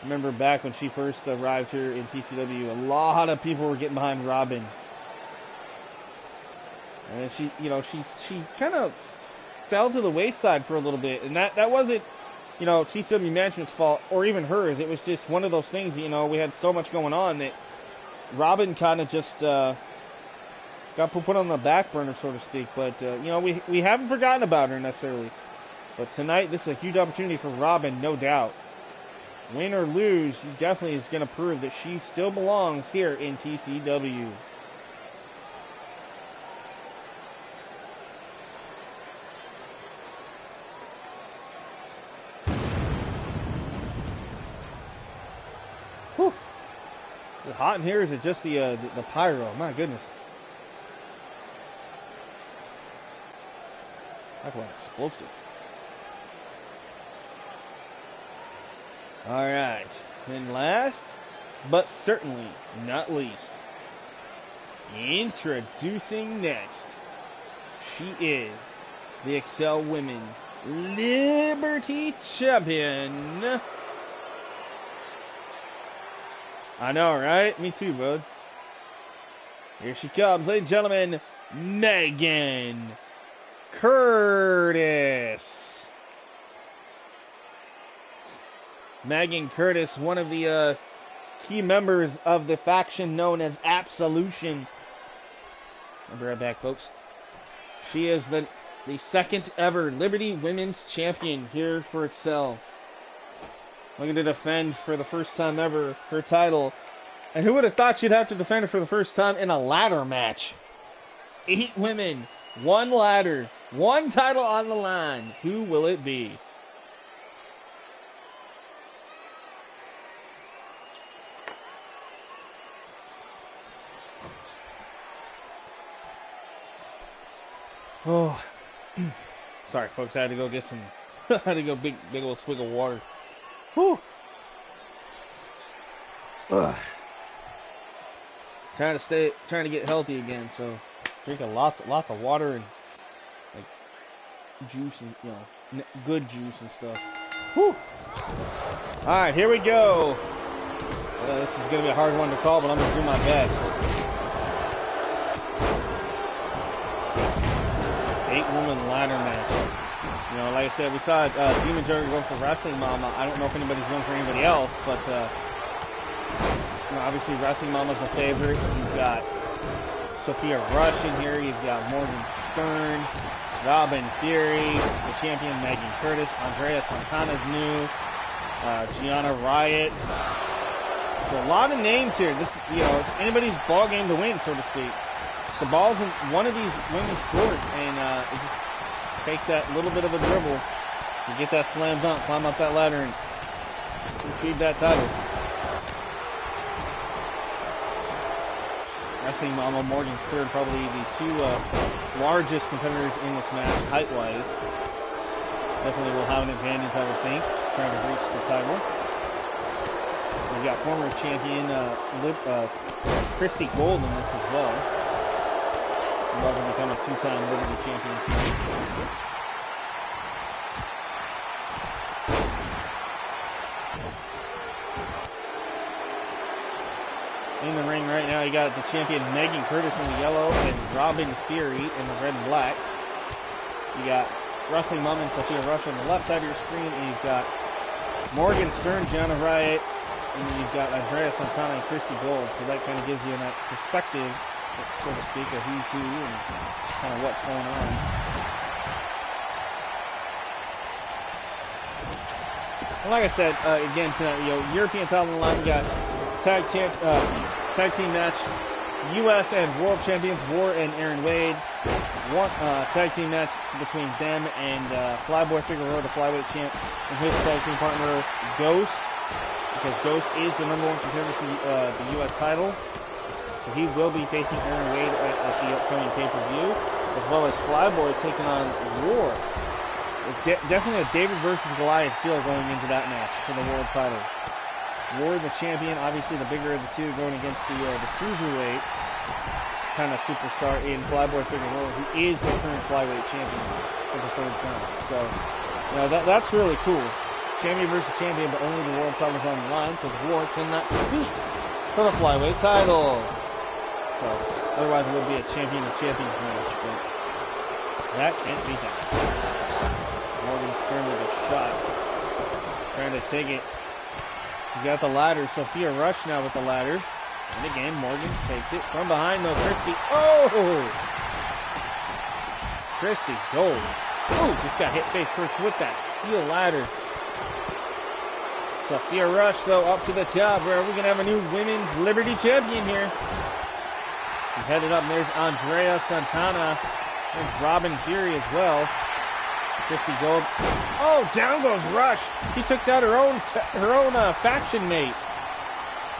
Remember back when she first arrived here in TCW, a lot of people were getting behind Robin. And she kind of fell to the wayside for a little bit. And that wasn't, TCW management's fault or even hers. It was just one of those things, we had so much going on that Robin kind of just got put on the back burner, so to speak. But, we haven't forgotten about her necessarily. But tonight, this is a huge opportunity for Robin, no doubt. Win or lose, she definitely is going to prove that she still belongs here in TCW. Whew. Is it hot in here, or is it just the pyro? My goodness. Talk about explosive. All right, and last, but certainly not least, introducing next, she is the Excel Women's Liberty Champion. I know, right? Me too, bud. Here she comes, ladies and gentlemen, Megan Curtis. Megan Curtis, one of the key members of the faction known as Absolution. I'll be right back, folks. She is the second ever Liberty Women's Champion here for Excel. Looking to defend for the first time ever her title. And who would have thought she'd have to defend it for the first time in a ladder match? 8 women, 1 ladder, 1 title on the line. Who will it be? Oh, sorry, folks. I had to go get some. I had to go big old swig of water. Whew. Ugh. Trying to get healthy again. So, drinking lots of water and like juice and good juice and stuff. Whew. All right, here we go. This is gonna be a hard one to call, but I'm gonna do my best. 8-woman ladder match. Like I said, we saw Demon Joker go for Wrestling Mama. I don't know if anybody's going for anybody else, but obviously Wrestling Mama's a favorite. You've got Sophia Rush in here. You've got Morgan Stern, Robin Fury, the champion Megan Curtis, Andrea Santana's new. Gianna Riot. So a lot of names here. This, it's anybody's ball game to win, so to speak. The ball's in one of these women's courts, and it just takes that little bit of a dribble to get that slam dunk, climb up that ladder, and retrieve that title. Wrestling Mama, Morgan Stern, probably the two largest competitors in this match, height-wise. Definitely will have an advantage, I would think, trying to reach the title. We've got former champion Christy Gold in this as well. About to become a two-time Liberty champion tonight. In the ring right now, you got the champion Megan Curtis in the yellow and Robin Fury in the red and black. You got Wrestling Mom and Sophia Rush on the left side of your screen, and you've got Morgan Stern, Gianna Riot, and then you've got Andrea Santana and Christy Gold. So that kind of gives you a perspective, so to speak, of who's who and kind of what's going on. And like I said, again tonight, European title on the line. We got tag team match, U.S. and World Champions War and Aaron Wade. One tag team match between them and Flyboy Figueroa, the flyweight champ, and his tag team partner Ghost, because Ghost is the #1 contender for the U.S. title. So he will be facing Aaron Wade at the upcoming pay-per-view, as well as Flyboy taking on War. Definitely a David versus Goliath feel going into that match for the world title. War, the champion, obviously the bigger of the two, going against the cruiserweight kind of superstar in Flyboy Figueroa, who is the current flyweight champion for the third time. So, that's really cool. Champion versus champion, but only the world title's on the line, because War cannot compete for the flyweight title. So, otherwise it would be a champion of champions match, but that can't be done. Morgan Stern with a shot, trying to take it. He's got the ladder. Sophia Rush now with the ladder. And again, Morgan takes it from behind though. Christy. Oh! Christy Gold. Oh, just got hit face first with that steel ladder. Sophia Rush though up to the top. Where are we going to have a new women's Liberty champion here? He's headed up. There's Andrea Santana. There's Robin Fury as well. Christy Gold. Oh, down goes Rush. She took out her own faction mate.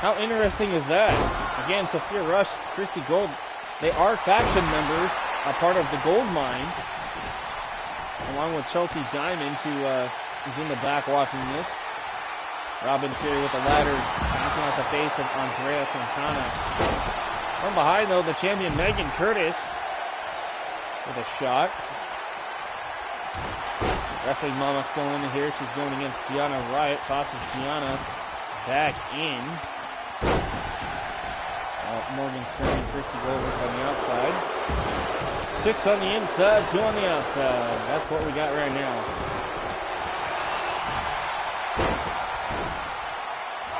How interesting is that? Again, Sophia Rush, Christy Gold, they are faction members, a part of the Gold Mine, along with Chelsea Diamond, who is in the back watching this. Robin Fury with the ladder, knocking out the face of Andrea Santana. From behind, though, the champion Megan Curtis with a shot. Wrestling Mama still in here. She's going against Gianna Riot. Tosses Gianna back in. Morgan Stern and Christy Gold on the outside. 6 on the inside, 2 on the outside. That's what we got right now.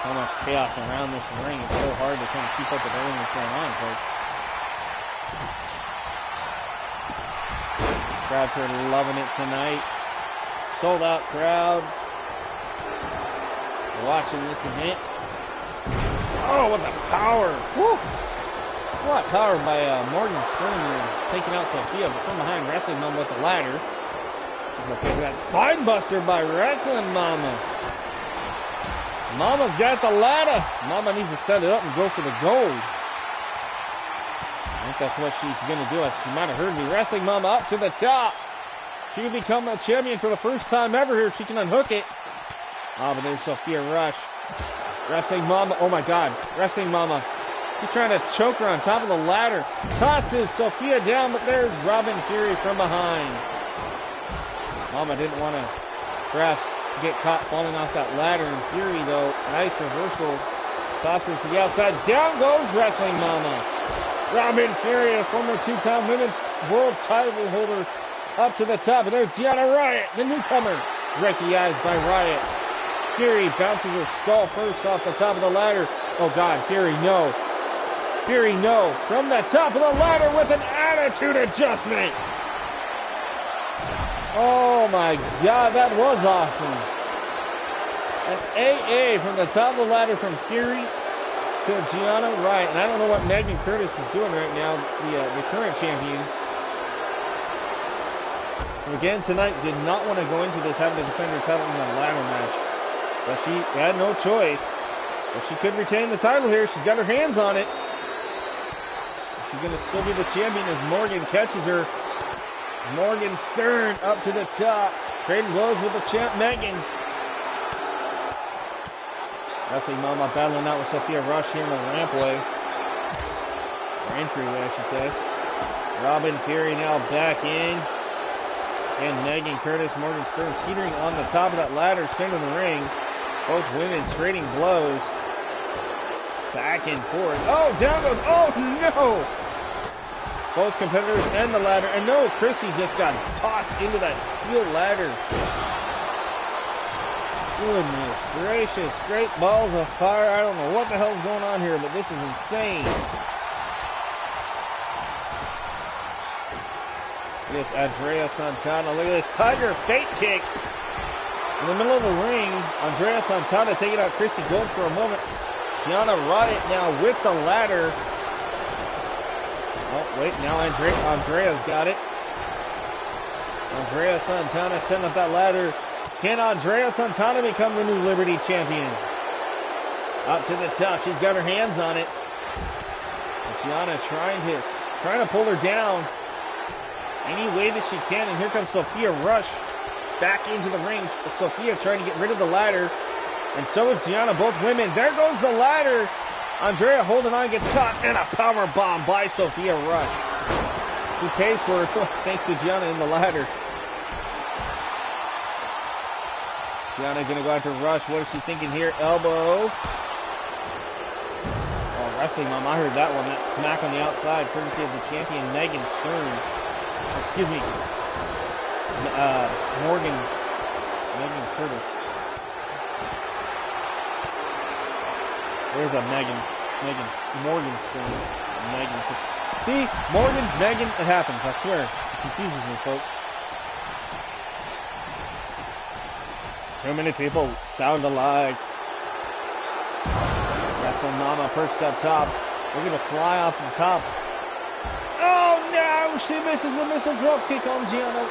So much chaos around this ring. It's so hard to kind of keep up with everything that's going on, folks. Crowds are loving it tonight. Sold out crowd. Watching this event. Oh, what the power! Woo! What power by Morgan Stern here, taking out Sophia, but from behind Wrestling Mama with the ladder. Look at that spine buster by Wrestling Mama. Mama's got the ladder. Mama needs to set it up and go for the gold. I think that's what she's going to do. She might have heard me. Wrestling Mama up to the top. She will become a champion for the first time ever here. She can unhook it. Oh, but there's Sophia Rush. Wrestling Mama. Oh, my God. Wrestling Mama. She's trying to choke her on top of the ladder. Tosses Sophia down, but there's Robin Fury from behind. Mama didn't want to perhaps get caught falling off that ladder. And Fury, though, nice reversal. Tosses to the outside. Down goes Wrestling Mama. Robin Fury, a former two-time women's world title holder, up to the top. And there's Gianna Riot, the newcomer. Recognized by Riot. Fury bounces her skull first off the top of the ladder. Oh, God, Fury, no. Fury, no. From the top of the ladder with an attitude adjustment. Oh, my God, that was awesome. An AA from the top of the ladder from Fury to Gianna Riot. And I don't know what Megan Curtis is doing right now, the current champion. Again, tonight did not want to go into this having to defend her title in the ladder match. But she had no choice. But she could retain the title here. She's got her hands on it. She's going to still be the champion as Morgan catches her. Morgan Stern up to the top. Trading blows with the champ Megan. Wrestling Mama battling out with Sophia Rush here in the rampway. Or entryway, I should say. Robin Fury now back in. And Megan Curtis, Morgan Stern teetering on the top of that ladder, center of the ring. Both women trading blows. Back and forth. Oh, down goes. Oh, no! Both competitors and the ladder. And no, Christy just got tossed into that steel ladder. Goodness gracious. Straight balls of fire. I don't know what the hell's going on here, but this is insane. This Andrea Santana. Look at this Tiger fake kick. In the middle of the ring, Andrea Santana taking out Christy Gold for a moment. Gianna Riot now with the ladder. Oh, wait, now Andrea's got it. Andrea Santana setting up that ladder. Can Andrea Santana become the new Liberty champion? Up to the top. She's got her hands on it. And Gianna trying to pull her down any way that she can. And here comes Sophia Rush back into the ring. Sophia trying to get rid of the ladder. And so is Gianna, both women. There goes the ladder. Andrea holding on, gets caught, and a power bomb by Sophia Rush. Who pays for it thanks to Gianna in the ladder. Gianna gonna go after Rush. What is she thinking here? Elbow. Oh, wrestling mom. I heard that one. That smack on the outside, courtesy of the champion Megan Stern. Excuse me. Megan Curtis. There's a Morgan Stern. See, Morgan, Megan, it happens, I swear. It confuses me, folks. Too many people sound alike. Wrestling Mama perched up top. We're gonna fly off the top. Oh no! She misses the missile drop kick on Gianna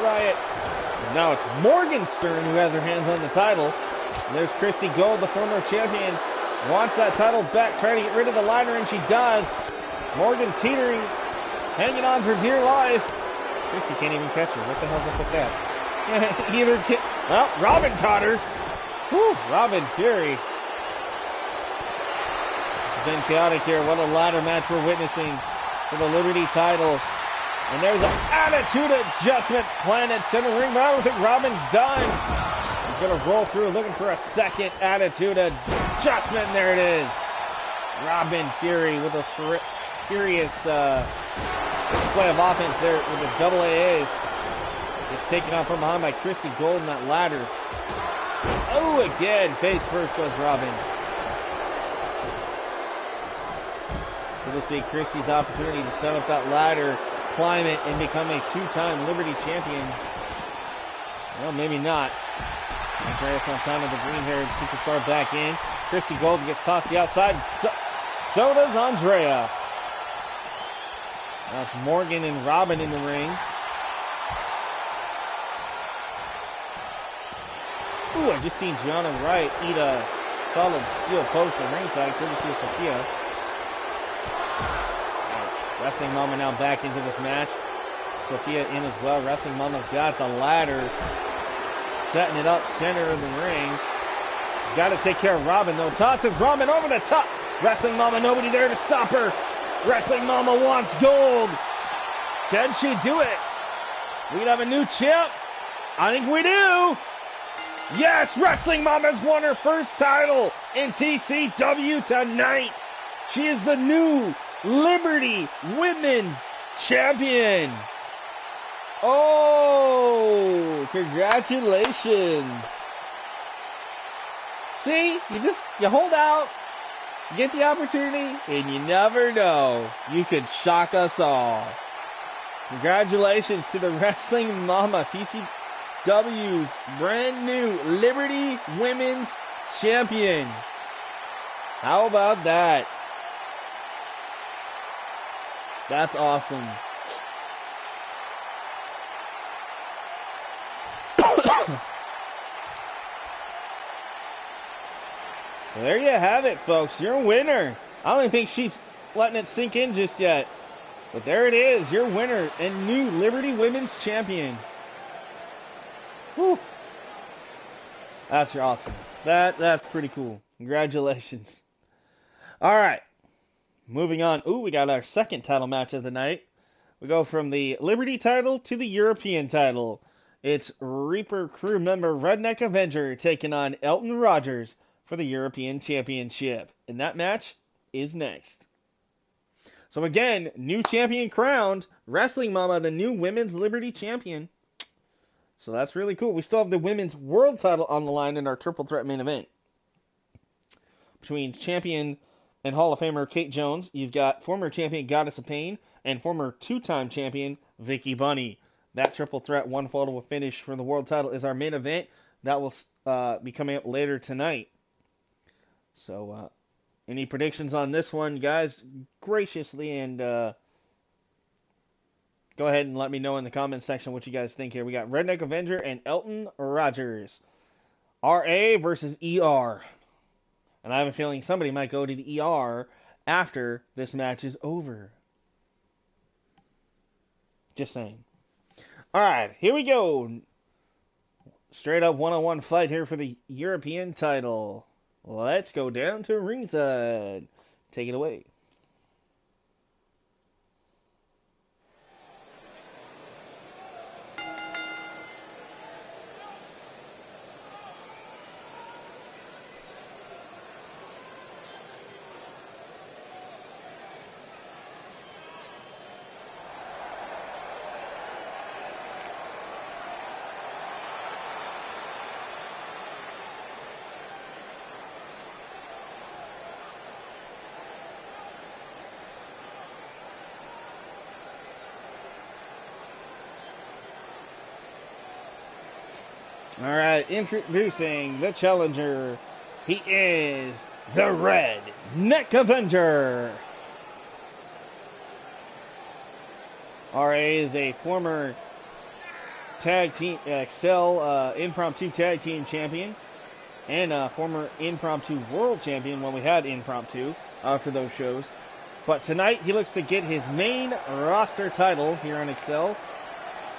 Riot. And now it's Morgan Stern who has her hands on the title. And there's Christy Gold, the former champion. Wants that title back, trying to get rid of the ladder, and she does. Morgan teetering, hanging on for dear life. Christy can't even catch her. What the hell's up with that? Well, Robin caught her. Whew, Robin Fury. It's been chaotic here. What a ladder match we're witnessing for the Liberty title. And there's an attitude adjustment planted center ring. But I don't think Robin's done. He's going to roll through looking for a second attitude adjustment. And there it is. Robin Fury with a furious display of offense there with the double AAs. Just taken out from behind by Christy Gold in that ladder. Oh, again. Face first goes Robin. Will this be Christy's opportunity to set up that ladder, climb it, and become a two-time Liberty champion? Well, maybe not. Andrea Santana, the green-haired superstar, back in. Christy Gold gets tossed to the outside. So does Andrea. That's Morgan and Robin in the ring. Ooh, I just seen Gianna Riot eat a solid steel post at ringside, courtesy of Sophia. Wrestling Mama now back into this match. Sophia in as well. Wrestling Mama's got the ladder. Setting it up center of the ring. Got to take care of Robin though. Tosses Robin over the top. Wrestling Mama, nobody there to stop her. Wrestling Mama wants gold. Can she do it? We'd have a new champ. I think we do. Yes, Wrestling Mama's won her first title in TCW tonight. She is the new Liberty Women's Champion. Oh, congratulations. See, you hold out, you get the opportunity, and you never know. You could shock us all. Congratulations to the Wrestling Mama, TCW's brand new Liberty Women's Champion. How about that? That's awesome. There you have it, folks. Your winner. I don't even think she's letting it sink in just yet. But there it is, your winner and new Liberty Women's Champion. Whew. That's awesome. That's pretty cool. Congratulations. All right. Moving on. Ooh, we got our second title match of the night. We go from the Liberty title to the European title. It's Reaper crew member Redneck Avenger taking on Elton Rogers for the European Championship. And that match is next. So again, new champion crowned. Wrestling Mama, the new Women's Liberty Champion. So that's really cool. We still have the Women's World title on the line in our triple threat main event. Between champion and Hall of Famer Kate Jones, you've got former champion Goddess of Pain and former two-time champion Vicky Bunny. That triple threat one fall to a finish for the world title is our main event. That will be coming up later tonight. So, any predictions on this one, guys? Graciously and go ahead and let me know in the comments section what you guys think here. We got Redneck Avenger and Elton Rogers. RA versus ER. And I have a feeling somebody might go to the ER after this match is over. Just saying. Alright, here we go. Straight up one-on-one fight here for the European title. Let's go down to ringside. Take it away. Alright, introducing the challenger. He is the Redneck Avenger. RA is a former tag team Excel impromptu tag team champion and a former impromptu world champion when we had impromptu for those shows. But tonight he looks to get his main roster title here on Excel,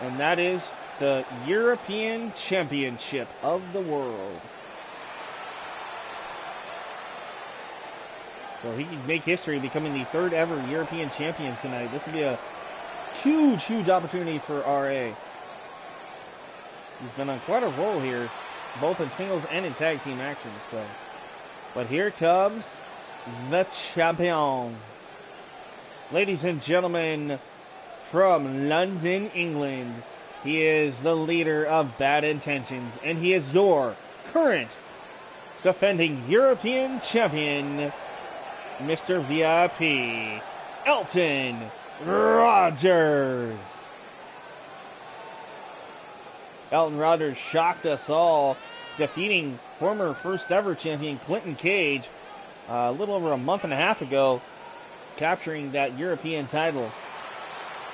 and that is the European Championship of the world. So he can make history becoming the third ever European champion tonight. This would be a huge, huge opportunity for RA. He's been on quite a roll here, both in singles and in tag team action. So, but here comes the champion. Ladies and gentlemen, from London, England, he is the leader of Bad Intentions, and he is your current defending European champion, Mr. VIP, Elton Rogers. Elton Rogers shocked us all, defeating former first ever champion Clinton Cage a little over a month and a half ago, capturing that European title.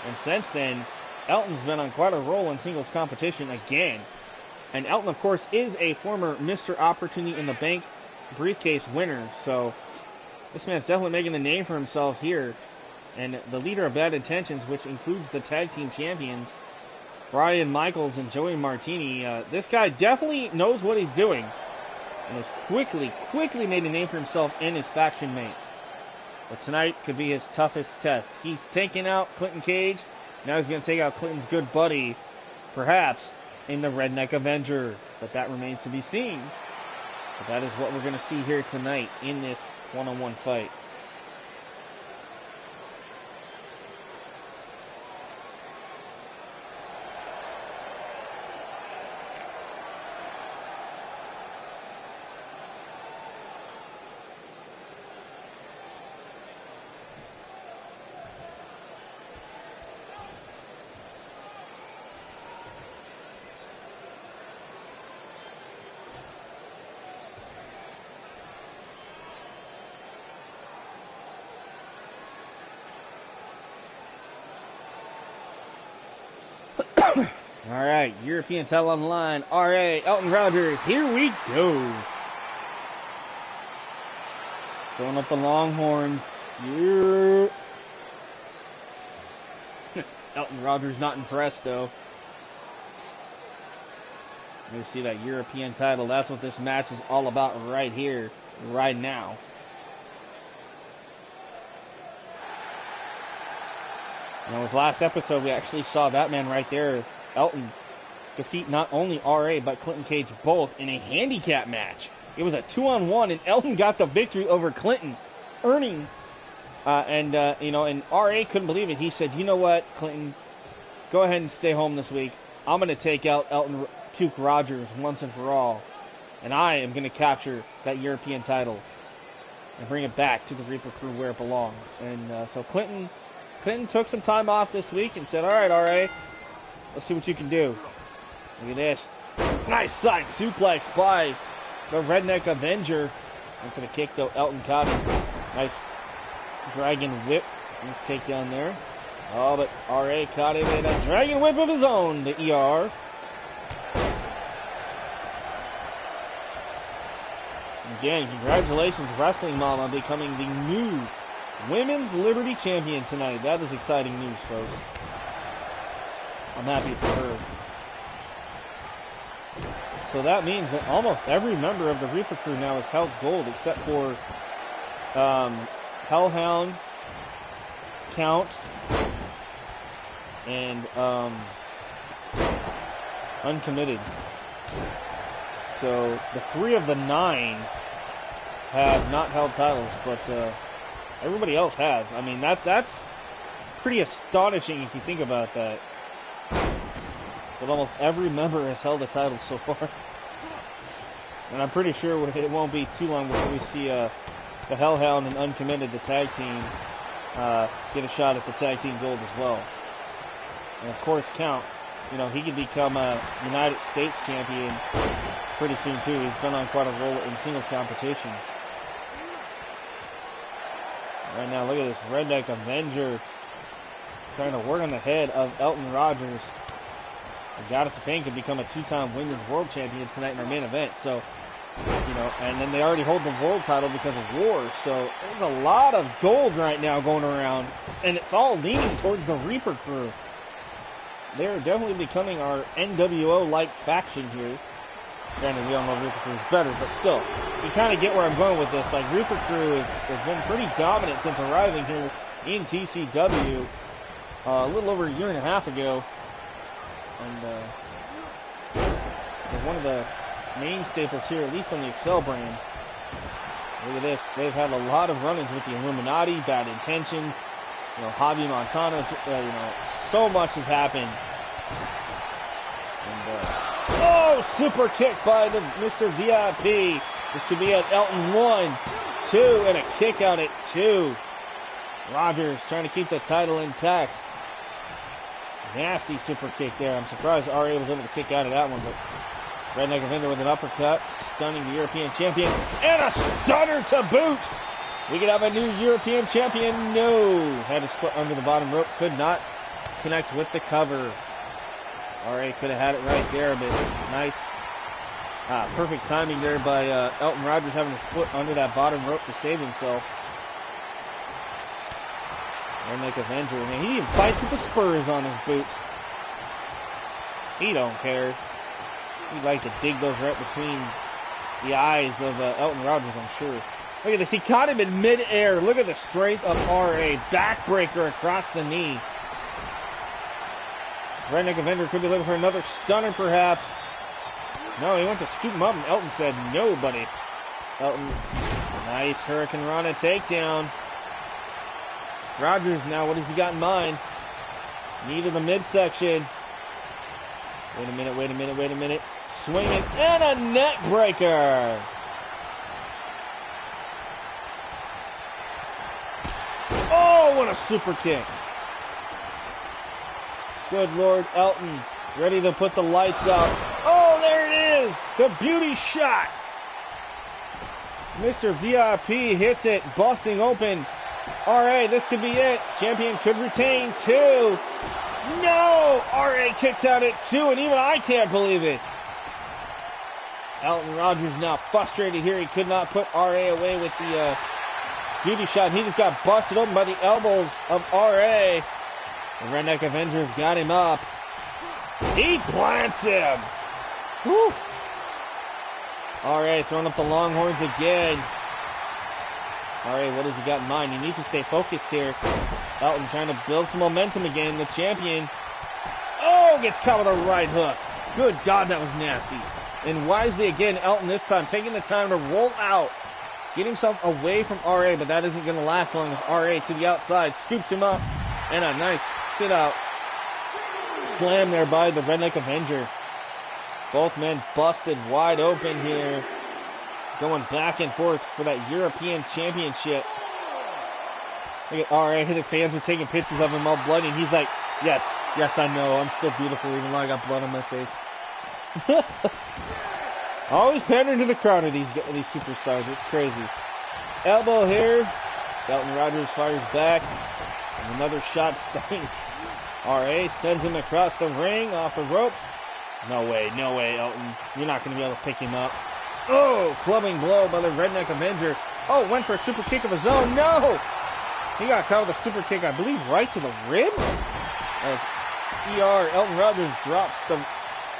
And since then, Elton's been on quite a roll in singles competition again. And Elton, of course, is a former Mr. Opportunity in the Bank briefcase winner. So this man's definitely making a name for himself here. And the leader of Bad Intentions, which includes the tag team champions, Brian Michaels and Joey Martini. This guy definitely knows what he's doing. And has quickly made a name for himself and his faction mates. But tonight could be his toughest test. He's taking out Clinton Cage. Now he's going to take out Clinton's good buddy, perhaps, in the Redneck Avenger. But that remains to be seen. But that is what we're going to see here tonight in this one-on-one fight. All right, European title on the line. RA, Elton Rogers, here we go. Throwing up the Longhorns. Yeah. Elton Rogers not impressed, though. You see that European title. That's what this match is all about right here, right now. You know, with last episode, we actually saw that man right there, Elton, defeat not only RA, but Clinton Cage both in a handicap match. It was a 2-on-1, and Elton got the victory over Clinton, earning, you know, and RA couldn't believe it. He said, you know what, Clinton, go ahead and stay home this week. I'm going to take out Elton Rogers once and for all, and I am going to capture that European title and bring it back to the Reaper crew where it belongs. And so Clinton took some time off this week and said, all right, RA, let's see what you can do. Look at this. Nice side suplex by the Redneck Avenger. I'm going to kick, though. Elton caught him. Nice dragon whip. Nice takedown there. Oh, but RA caught him in a dragon whip of his own, the ER. Again, congratulations, Wrestling Mom, on becoming the new Women's Liberty Champion tonight. That is exciting news, folks. I'm happy for her. So that means that almost every member of the Reaper crew now has held gold except for Hellhound, Count, and Uncommitted. So the 3 of the 9 have not held titles, but everybody else has. I mean, that's pretty astonishing if you think about that. But almost every member has held a title so far. And I'm pretty sure it won't be too long before we see the Hellhound and Uncommitted, the tag team, get a shot at the tag team gold as well. And of course, Count, you know, he could become a United States champion pretty soon too. He's been on quite a roll in singles competition. Right now, look at this Redneck Avenger trying to work on the head of Elton Rogers. The Goddess of Pain could become a 2-time Women's World Champion tonight in our main event. So, you know, and then they already hold the world title because of War. So there's a lot of gold right now going around, and it's all leaning towards the Reaper crew. They're definitely becoming our NWO-like faction here. Granted, we all know Reaper crew is better, but still, you kind of get where I'm going with this. Like, Reaper crew has been pretty dominant since arriving here in TCW a little over a year and a half ago. And they're one of the main staples here, at least on the Excel brand. Look at this. They've had a lot of run-ins with the Illuminati, Bad Intentions, you know, Javi Montana, you know, so much has happened. And, oh, super kick by the Mr. VIP. This could be at Elton 1, 2, and a kick out at 2. Rogers trying to keep the title intact. Nasty super kick there. I'm surprised RA was able to kick out of that one, but Redneck Avenger with an uppercut, stunning the European champion, and a stunner to boot. We could have a new European champion. No. Had his foot under the bottom rope, could not connect with the cover. RA could have had it right there, but nice. Perfect timing there by Elton Rogers having his foot under that bottom rope to save himself. Redneck Avenger, man, he even fights with the spurs on his boots. He don't care. He'd like to dig those right between the eyes of Elton Rogers, I'm sure. Look at this. He caught him in midair. Look at the strength of RA. Backbreaker across the knee. Redneck Avenger could be looking for another stunner, perhaps. No, he went to scoop him up, and Elton said, no, buddy. Elton, nice Hurricane Rana takedown. Rogers now, what has he got in mind? Knee to the midsection. Wait a minute, wait a minute, wait a minute. Swinging, and a neck breaker. Oh, what a super kick. Good Lord, Elton, ready to put the lights out. Oh, there it is, the beauty shot. Mr. VIP hits it, busting open. RA, this could be it. Champion could retain 2. No! RA kicks out at 2, and even I can't believe it. Elton Rogers now frustrated here. He could not put RA away with the beauty shot. He just got busted open by the elbows of RA. The Redneck Avengers got him up. He plants him. Whew. RA throwing up the Longhorns again. RA, what has he got in mind? He needs to stay focused here. Elton trying to build some momentum again. The champion. Oh, gets caught with a right hook. Good God, that was nasty. And wisely again, Elton this time taking the time to roll out. Get himself away from RA, but that isn't going to last long as RA to the outside scoops him up. And a nice sit out slam there by the Redneck Avenger. Both men busted wide open here. Going back and forth for that European Championship. Look at RA. The fans are taking pictures of him all bloody. And he's like, yes, yes, I know. I'm still beautiful even though I got blood on my face. Always pandering to the crowd of these superstars. It's crazy. Elbow here. Elton Rogers fires back. And another shot stung. RA sends him across the ring, off the ropes. No way, Elton. You're not going to be able to pick him up. Oh, clubbing blow by the Redneck Avenger. Oh, went for a super kick of his own. No! He got caught with a super kick, I believe, right to the ribs? As ER, Elton Rogers drops the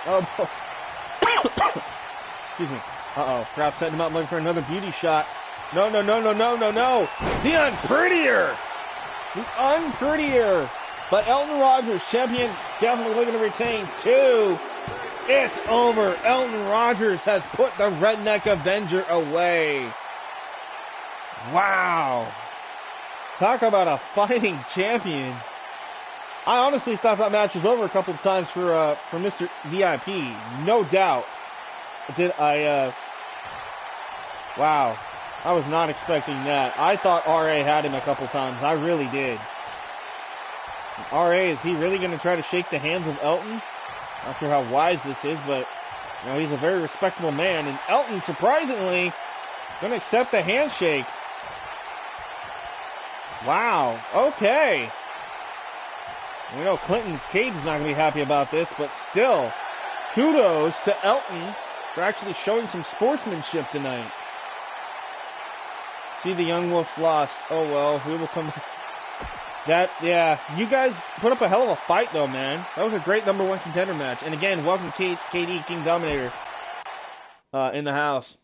elbow. Excuse me. Uh-oh. Crowd setting him up looking for another beauty shot. No. The unprettier. The unprettier. But Elton Rogers, champion, definitely looking to retain 2. It's over. Elton Rogers has put the Redneck Avenger away. Wow. Talk about a fighting champion. I honestly thought that match was over a couple of times for Mr. VIP. No doubt. Wow. I was not expecting that. I thought RA had him a couple times. I really did. RA, is he really going to try to shake the hands of Elton? Not sure how wise this is, but you know, he's a very respectable man. And Elton, surprisingly, going to accept the handshake. Wow. Okay. We know Clinton Cage is not going to be happy about this, but still, kudos to Elton for actually showing some sportsmanship tonight. See, the Young Wolves lost. Oh well, we will come. Yeah, you guys put up a hell of a fight, though, man. That was a great number 1 contender match. And again, welcome KD, King Dominator, in the house.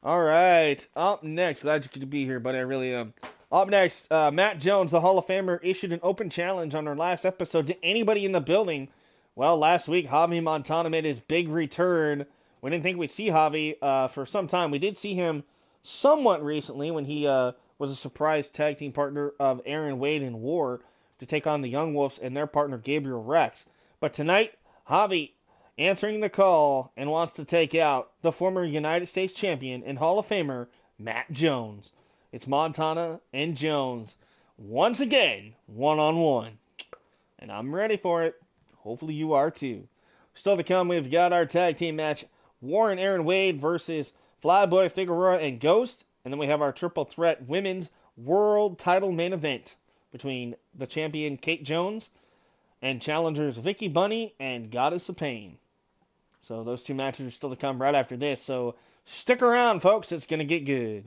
All right, up next, glad you could be here, buddy. I really am. Up next, Matt Jones, the Hall of Famer, issued an open challenge on our last episode to anybody in the building. Well, last week, Javi Montana made his big return. We didn't think we'd see Javi for some time. We did see him somewhat recently when he was a surprise tag team partner of Aaron Wade in War to take on the Young Wolves and their partner Gabriel Rex. But tonight, Javi answering the call and wants to take out the former United States champion and Hall of Famer, Matt Jones. It's Montana and Jones once again, one-on-one. And I'm ready for it. Hopefully you are too. Still to come, we've got our tag team match, Warren Aaron Wade versus Flyboy Figueroa and Ghost. And then we have our triple threat women's world title main event between the champion Kate Jones and challengers Vicky Bunny and Goddess of Pain. So those 2 matches are still to come right after this. So stick around, folks. It's going to get good.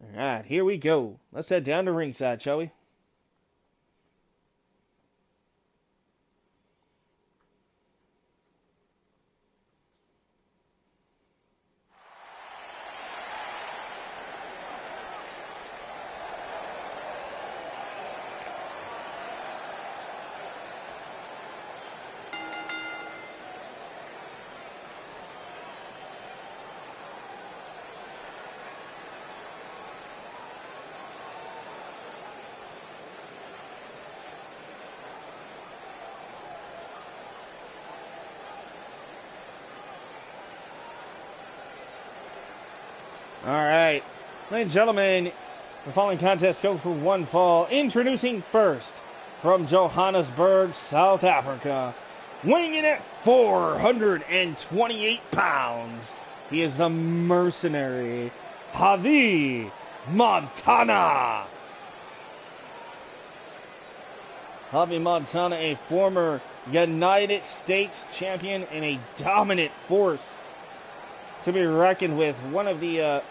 All right, here we go. Let's head down to ringside, shall we? All right, ladies and gentlemen, the following contest goes for 1 fall. Introducing first, from Johannesburg, South Africa, weighing in at 428 pounds, he is the mercenary, Javi Montana. Javi Montana, a former United States champion and a dominant force to be reckoned with. One of the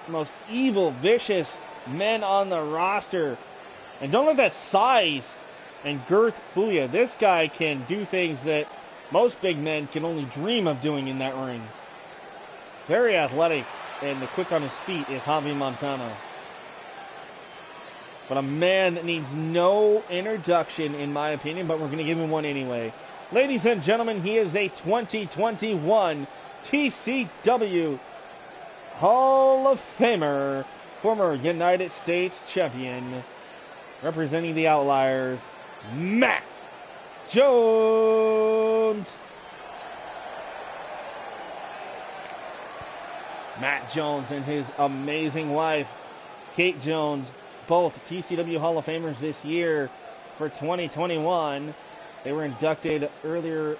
most evil, vicious men on the roster. And don't let that size and girth fool you. This guy can do things that most big men can only dream of doing in that ring. Very athletic and quick on his feet is Javi Montana. But a man that needs no introduction, in my opinion, but we're going to give him one anyway. Ladies and gentlemen, he is a 2021 TCW Hall of Famer, former United States champion, representing the Outliers, Matt Jones. Matt Jones and his amazing wife, Kate Jones, both TCW Hall of Famers this year for 2021. They were inducted earlier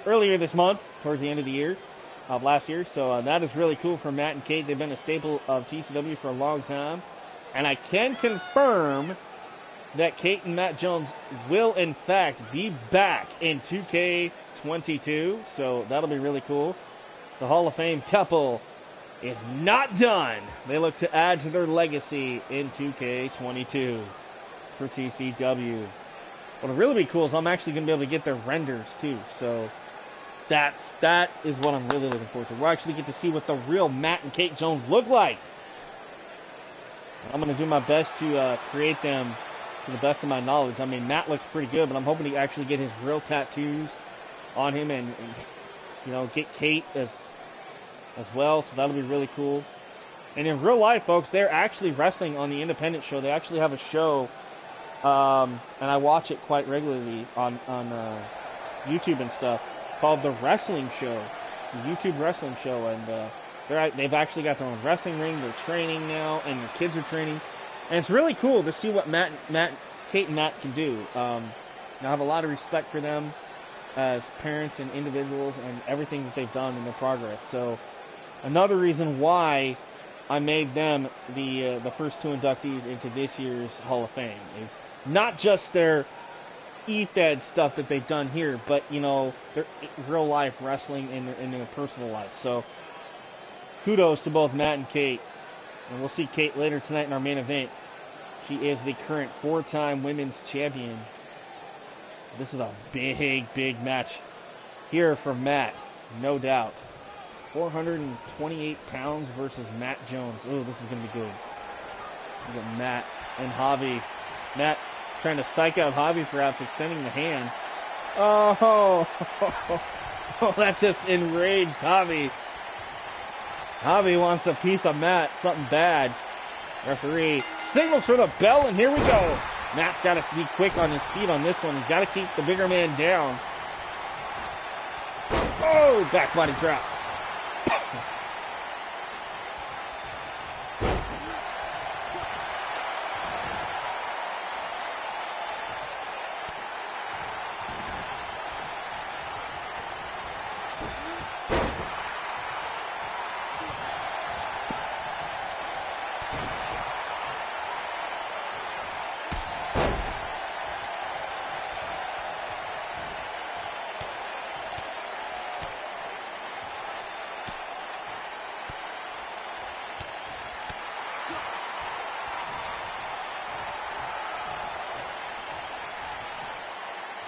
earlier this month, towards the end of the year, of last year. So that is really cool for Matt and Kate. They've been a staple of TCW for a long time. And I can confirm that Kate and Matt Jones will, in fact, be back in 2K22. So that'll be really cool. The Hall of Fame couple is not done. They look to add to their legacy in 2K22 for TCW. What'll really be cool is I'm actually going to be able to get their renders too. So that is what I'm really looking forward to. We'll actually get to see what the real Matt and Kate Jones look like. I'm going to do my best to create them to the best of my knowledge. I mean, Matt looks pretty good, but I'm hoping to actually get his real tattoos on him and you know, get Kate as well. So that'll be really cool. And in real life, folks, they're actually wrestling on the independent show. They actually have a show, and I watch it quite regularly on YouTube and stuff, called The Wrestling Show, the YouTube Wrestling Show. And they've actually got their own wrestling ring. They're training now, and their kids are training. And it's really cool to see what Kate and Matt can do. I have a lot of respect for them as parents and individuals and everything that they've done in their progress. So another reason why I made them the first two inductees into this year's Hall of Fame is not just their EFED stuff that they've done here, but, you know, their real life wrestling in their personal life. So kudos to both Matt and Kate. And we'll see Kate later tonight in our main event. She is the current 4-time women's champion. This is a big match here for Matt, no doubt. 428 pounds versus Matt Jones. Oh, this is going to be good. We got Matt and Javi. Matt trying to psych out Javi, perhaps extending the hand. Oh, that just enraged Javi. Javi wants a piece of Matt, something bad. Referee signals for the bell, and here we go. Matt's got to be quick on his feet on this one. He's got to keep the bigger man down. Oh, back body drop.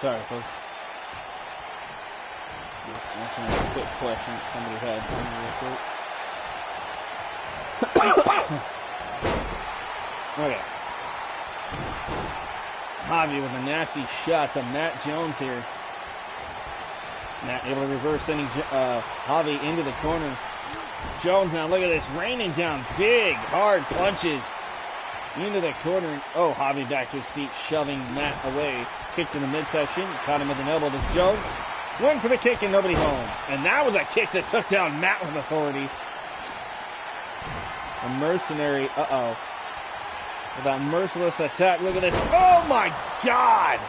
Sorry, folks. Answering a quick question that somebody had for me real quick. Okay. Javi with a nasty shot to Matt Jones here. Matt able to reverse, sending Javi into the corner. Jones now, look at this, raining down big, hard punches into the corner. Oh, Javi back to his feet, shoving Matt away. Kicked in the midsection, caught him with an elbow to Jones. Went for the kick and nobody home. And that was a kick that took down Matt with authority. A mercenary, with that merciless attack. Look at this. Oh my God!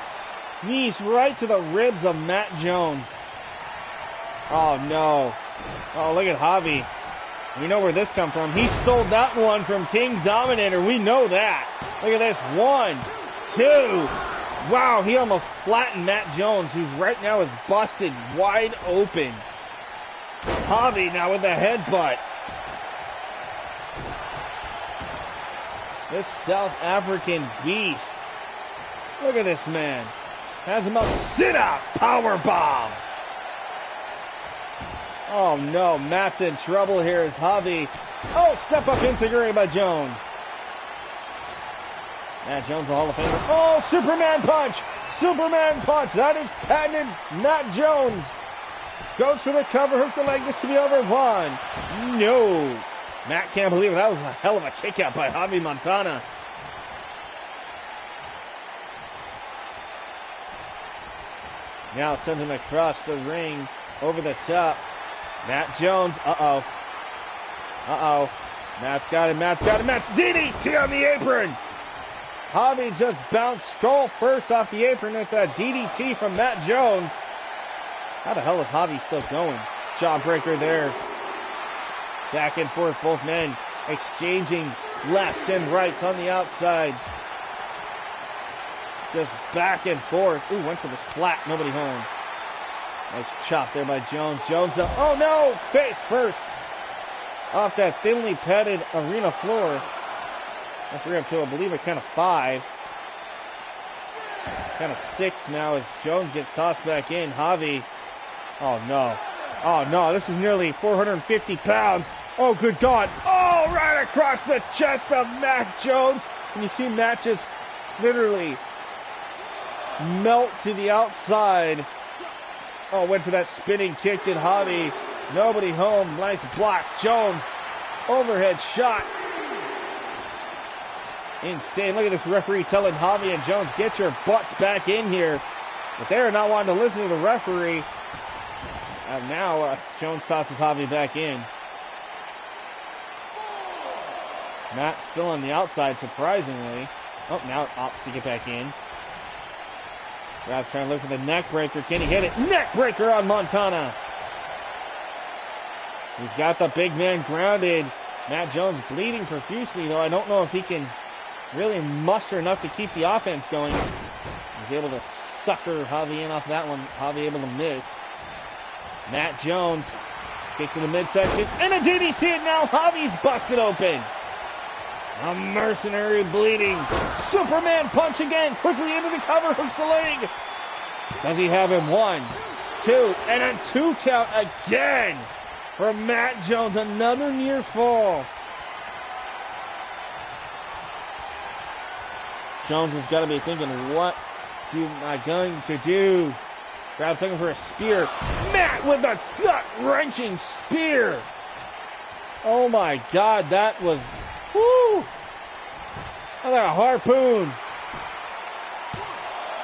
Knees right to the ribs of Matt Jones. Oh no. Oh, look at Javi. We know where this comes from. He stole that one from King Dominator. We know that. Look at this. 1, 2. Wow, he almost flattened Matt Jones, who's right now is busted wide open. Javi now with a headbutt. This South African beast. Look at this man. Has him up. Sit up. Power bomb. Oh no, Matt's in trouble here as Javi. Oh, step up insecurity by Jones. Matt Jones, the Hall of Famer. Oh, Superman punch. Superman punch. That is patented Matt Jones. Goes for the cover, hooks the leg. This could be over. 1. No. Matt can't believe it. That was a hell of a kick out by Javi Montana. Now sends him across the ring, over the top. Matt Jones, uh-oh. Uh-oh. Matt's got him, Matt's got him. Matt's DDT on the apron. Javi just bounced skull first off the apron with that DDT from Matt Jones. How the hell is Javi still going? Jawbreaker there. Back and forth, both men exchanging lefts and rights on the outside. Just back and forth. Ooh, went for the slap. Nobody home. Nice chop there by Jones. Jones, oh no! Face first. Off that thinly padded arena floor. Referee up to, I believe, a count of 5. Count of 6 now as Jones gets tossed back in. Javi. Oh no. Oh no, this is nearly 450 pounds. Oh good God. Oh, right across the chest of Matt Jones. And you see Matt just literally melt to the outside. Oh, went for that spinning kick to Javi. Nobody home. Nice block. Jones. Overhead shot. Insane. Look at this referee telling Javi and Jones, get your butts back in here. But they're not wanting to listen to the referee. And now Jones tosses Javi back in. Matt still on the outside, surprisingly. Oh, now opts to get back in. Rab's trying to look for the neck breaker. Can he hit it? Neck breaker on Montana. He's got the big man grounded. Matt Jones bleeding profusely, though. I don't know if he can really muster enough to keep the offense going. He's able to sucker Javi in off that one. Javi able to miss. Matt Jones, kick to the midsection, and a DDT, and now Javi's busted open. A mercenary bleeding. Superman punch again, quickly into the cover, hooks the leg. Does he have him? 1, 2, and a 2 count again for Matt Jones. Another near fall. Jones has got to be thinking, what am I going to do? Grab looking for a spear. Matt with a gut-wrenching spear. Oh my God, that was, whoo! Another harpoon.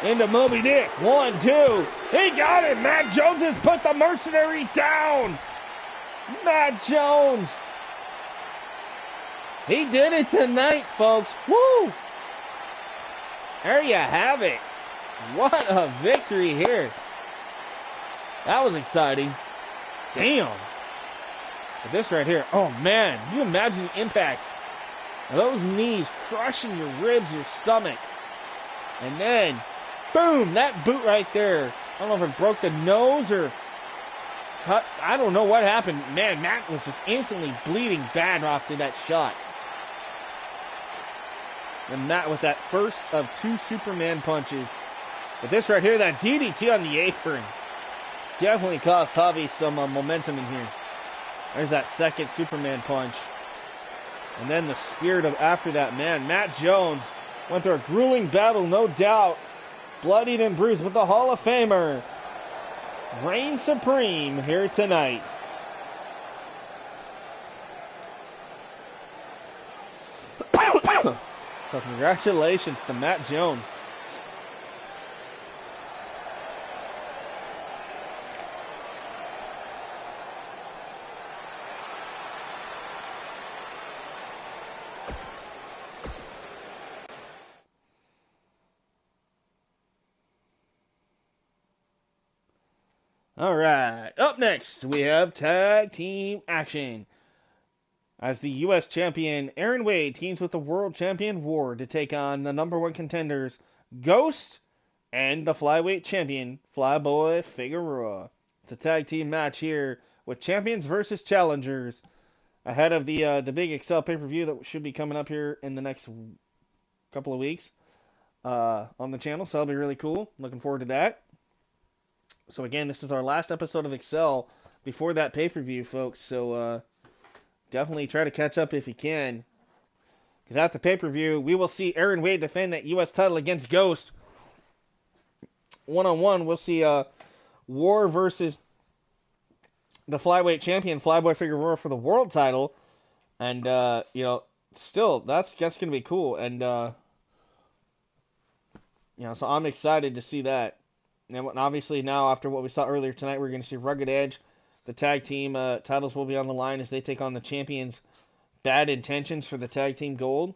Into Moby Dick. 1, 2. He got it. Matt Jones has put the mercenary down. Matt Jones. He did it tonight, folks. Woo! There you have it. What a victory here. That was exciting. Damn. But this right here, oh man, can you imagine the impact of those knees crushing your ribs, your stomach. And then, boom, that boot right there. I don't know if it broke the nose or cut. I don't know what happened. Man, Matt was just instantly bleeding bad after that shot. And Matt with that first of 2 Superman punches. But this right here, that DDT on the apron, definitely cost Javi some momentum in here. There's that second Superman punch. And then the spirit of after that, man. Matt Jones went through a grueling battle, no doubt. Bloodied and bruised, but the Hall of Famer reigns supreme here tonight. So congratulations to Matt Jones. All right, up next, we have tag team action. As the U.S. champion, Aaron Wade teams with the world champion Ward to take on the #1 contenders, Ghost and the flyweight champion, Flyboy Figueroa. It's a tag team match here with champions versus challengers ahead of the big Excel pay-per-view that should be coming up here in the next couple of weeks on the channel. So that'll be really cool. Looking forward to that. So again, this is our last episode of Excel before that pay-per-view, folks. So definitely try to catch up if you can. Because at the pay-per-view, we will see Aaron Wade defend that U.S. title against Ghost. One-on-one, we'll see War versus the flyweight champion, Flyboy Figueroa, for the world title. And, still, that's going to be cool. And, so I'm excited to see that. And obviously now, after what we saw earlier tonight, we're going to see Rugged Edge. The tag team titles will be on the line as they take on the champions Bad Intentions for the tag team gold.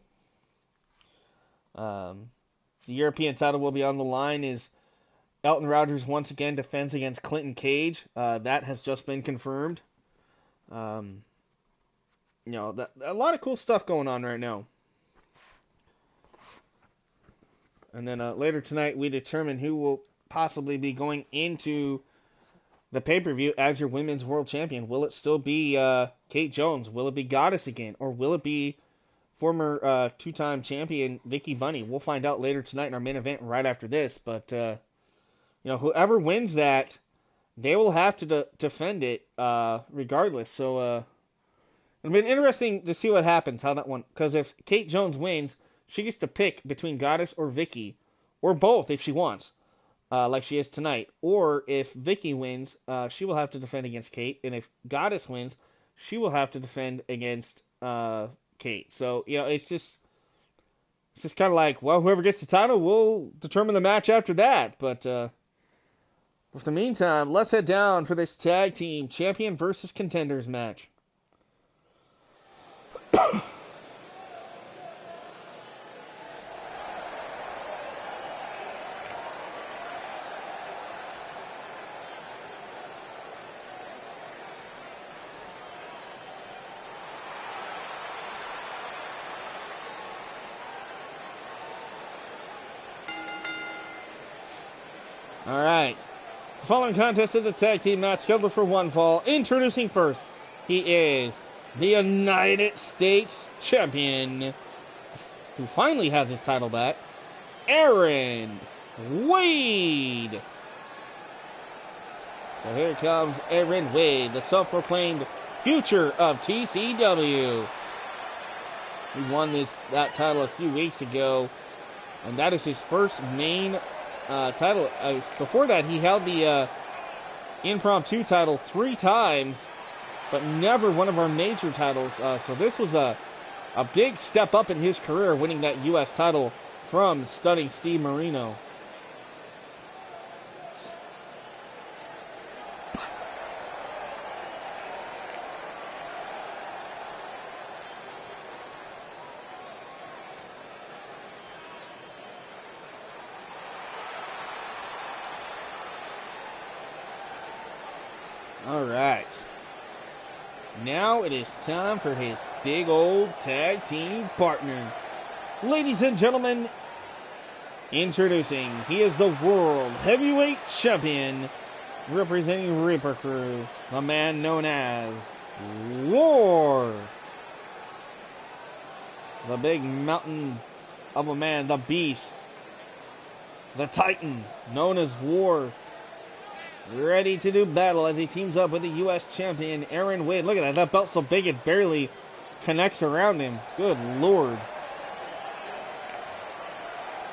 The European title will be on the line as Elton Rogers once again defends against Clinton Cage. That has just been confirmed. A lot of cool stuff going on right now. And then later tonight, we determine who will possibly be going into the pay-per-view as your women's world champion. Will it still be Kate Jones? Will it be Goddess again? Or will it be former two-time champion Vicky Bunny? We'll find out later tonight in our main event right after this. But, whoever wins that, they will have to defend it regardless. So, it'll be interesting to see what happens, how that one... Because if Kate Jones wins, she gets to pick between Goddess or Vicky. Or both if she wants. Like she is tonight. Or if Vicky wins, she will have to defend against Kate. And if Goddess wins, she will have to defend against Kate. So, it's just kind of like, well, whoever gets the title will determine the match after that. But for the meantime, let's head down for this tag team champion versus contenders match. Alright. The following contest is a tag team match scheduled for one fall. Introducing first, he is the United States champion, who finally has his title back, Aaron Wade. So here comes Aaron Wade, the self-proclaimed future of TCW. He won that title a few weeks ago, and that is his first main title. Before that, he held the impromptu title 3 times, but never one of our major titles. So this was a big step up in his career, winning that U.S. title from Stunning Steve Marino. Alright. Now it is time for his big old tag team partner. Ladies and gentlemen, introducing, he is the World Heavyweight Champion, representing Reaper Crew, the man known as War. The big mountain of a man, the beast, the Titan, known as War. Ready to do battle as he teams up with the U.S. champion, Aaron Wade. Look at that. That belt's so big it barely connects around him. Good Lord.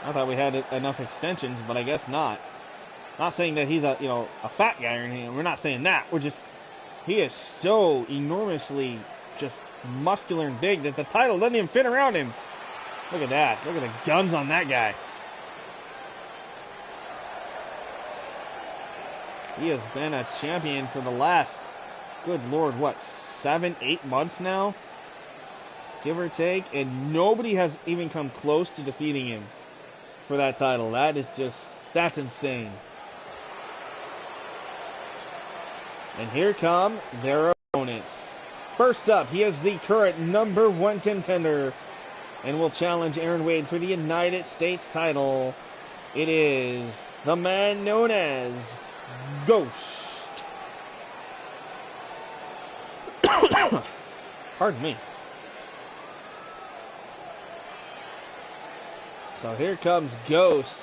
I thought we had enough extensions, but I guess not. Not saying that he's a fat guy or anything. We're not saying that. He is so enormously just muscular and big that the title doesn't even fit around him. Look at that. Look at the guns on that guy. He has been a champion for the last, good Lord, 7, 8 months now? Give or take. And nobody has even come close to defeating him for that title. That's insane. And here come their opponents. First up, he is the current #1 contender and will challenge Aaron Wade for the United States title. It is the man known as Ghost. Pardon me. So here comes Ghost.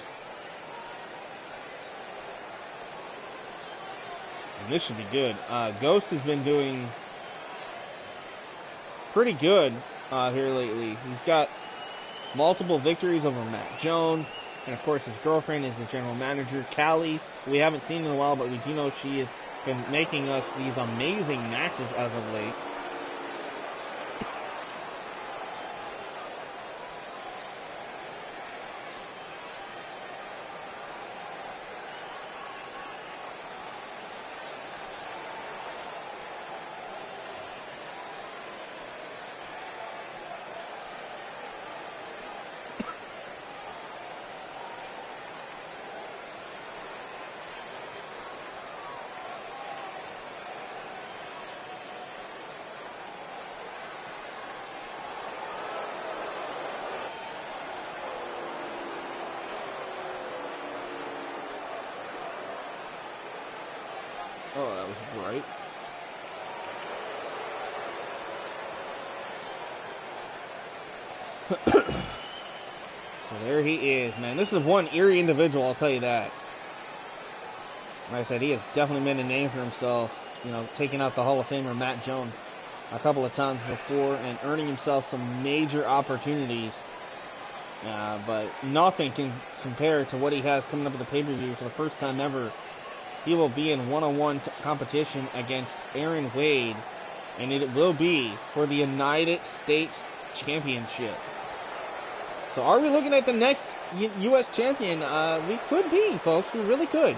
And this should be good. Ghost has been doing pretty good here lately. He's got multiple victories over Matt Jones. And of course his girlfriend is the general manager, Callie. We haven't seen in a while, but we do know she has been making us these amazing matches as of late. Oh, that was bright. So there he is, man. This is one eerie individual, I'll tell you that. Like I said, he has definitely made a name for himself, you know, taking out the Hall of Famer Matt Jones a couple of times before and earning himself some major opportunities. But nothing can compare to what he has coming up at the pay-per-view for the first time ever. He will be in one-on-one competition against Aaron Wade, and it will be for the United States Championship. So are we looking at the next U.S. champion? We could be, folks. We really could.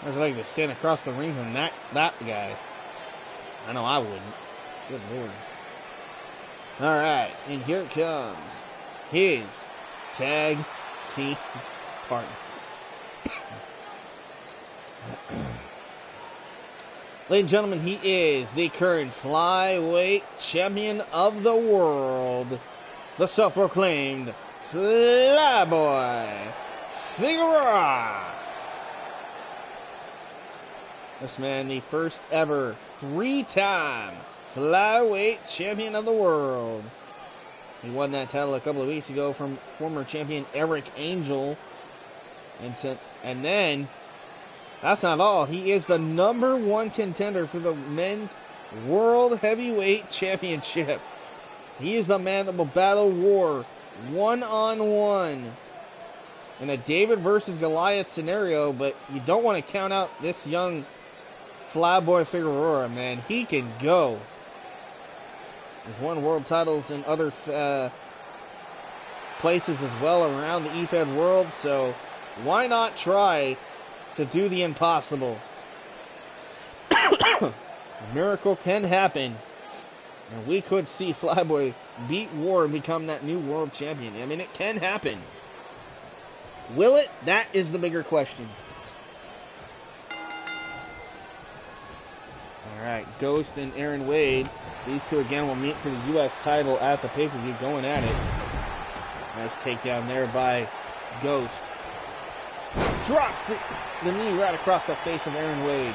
I'd like to stand across the ring from that guy. I know I wouldn't. Good lord. Alright, and here it comes. His tag team partner. Ladies and gentlemen, he is the current flyweight champion of the world. The self-proclaimed Flyboy Figueroa. This man, the first ever 3-time flyweight champion of the world. He won that title a couple of weeks ago from former champion Eric Angel. And then, that's not all. He is the #1 contender for the men's World Heavyweight Championship. He is the man that will battle war one-on-one in a David versus Goliath scenario, but you don't want to count out this young Flyboy Figueroa, man. He can go. He's won world titles in other places as well around the EFED world, so why not try to do the impossible? A miracle can happen, and we could see Flyboy beat War and become that new world champion. I mean, it can happen. Will it? That is the bigger question. Alright, Ghost and Aaron Wade. These two again will meet for the U.S. title at the pay-per-view, going at it. Nice takedown there by Ghost. Drops the knee right across the face of Aaron Wade.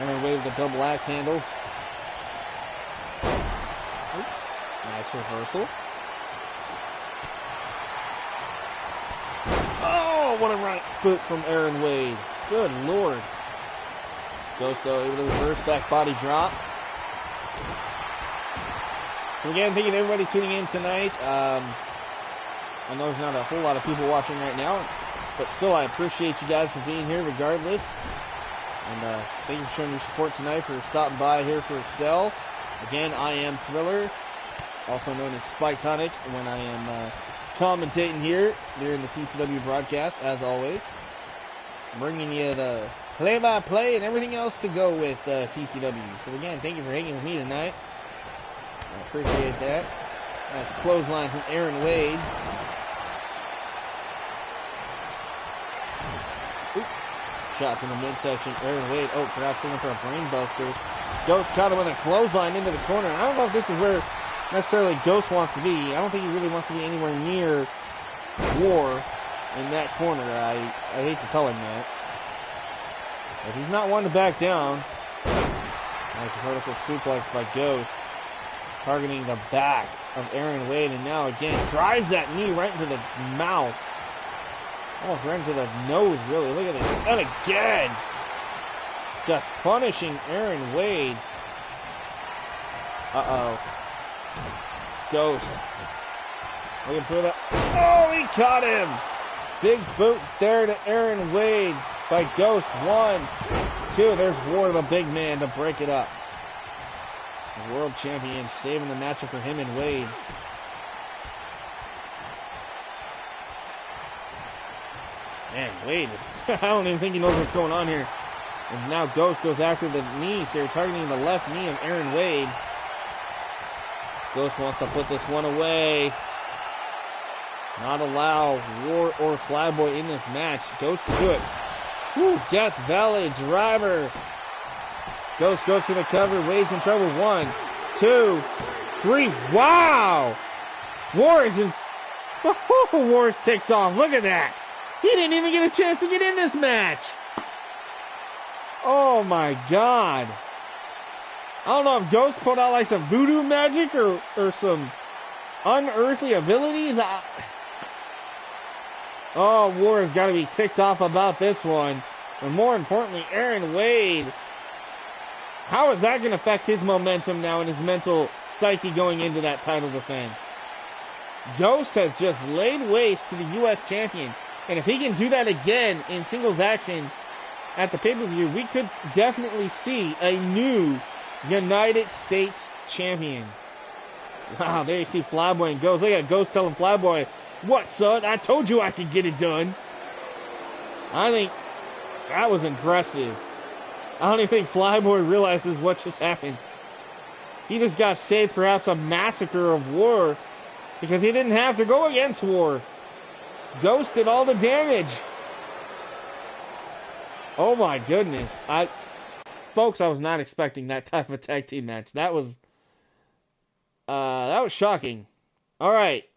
Aaron Wade with a double axe handle. Oops. Nice reversal. Oh, what a right foot from Aaron Wade. Good Lord. Ghost, though, able to reverse back body drop. So again, thank you to everybody tuning in tonight. I know there's not a whole lot of people watching right now, but still, I appreciate you guys for being here regardless. And thank you for showing your support tonight, for stopping by here for Excel. Again, I am Thriller, also known as Spyke Tonic, when I am commentating here during the TCW broadcast, as always. I'm bringing you the play-by-play and everything else to go with TCW. So again, thank you for hanging with me tonight. I appreciate that. Nice clothesline from Aaron Wade. Oop. Shot from the midsection. Aaron Wade, perhaps looking for a brain buster. Ghost caught him with a clothesline into the corner. I don't know if this is where necessarily Ghost wants to be. I don't think he really wants to be anywhere near War in that corner. I hate to tell him that. But he's not one to back down. Nice vertical suplex by Ghost. Targeting the back of Aaron Wade. And now again, drives that knee right into the mouth. Almost right into the nose, really. Look at this. And again. Just punishing Aaron Wade. Uh-oh. Ghost. Looking for the... Oh, he caught him! Big boot there to Aaron Wade by Ghost. 1, 2. There's War, the big man, to break it up. The world champion saving the matchup for him and Wade. Man, Wade is... I don't even think he knows what's going on here. And now Ghost goes after the knees here, targeting the left knee of Aaron Wade. Ghost wants to put this one away. Not allow War or Flyboy in this match. Ghost to do it. Woo, Death Valley driver. Ghost goes for the cover. Wade's in trouble. 1, 2, 3. Wow! War is in... War's ticked off. Look at that. He didn't even get a chance to get in this match. Oh my God. I don't know if Ghost pulled out like some voodoo magic or some unearthly abilities. Oh, War has got to be ticked off about this one. And more importantly, Aaron Wade. How is that going to affect his momentum now and his mental psyche going into that title defense? Ghost has just laid waste to the U.S. champion. And if he can do that again in singles action at the pay-per-view, we could definitely see a new United States champion. Wow, there you see Flyboy and Ghost. Look at Ghost telling Flyboy, "What, son? I told you I could get it done." I think that was impressive. I don't even think Flyboy realizes what just happened. He just got saved perhaps a massacre of War because he didn't have to go against War. Ghost did all the damage. Oh my goodness. Folks, I was not expecting that type of tag team match. That was shocking. Alright.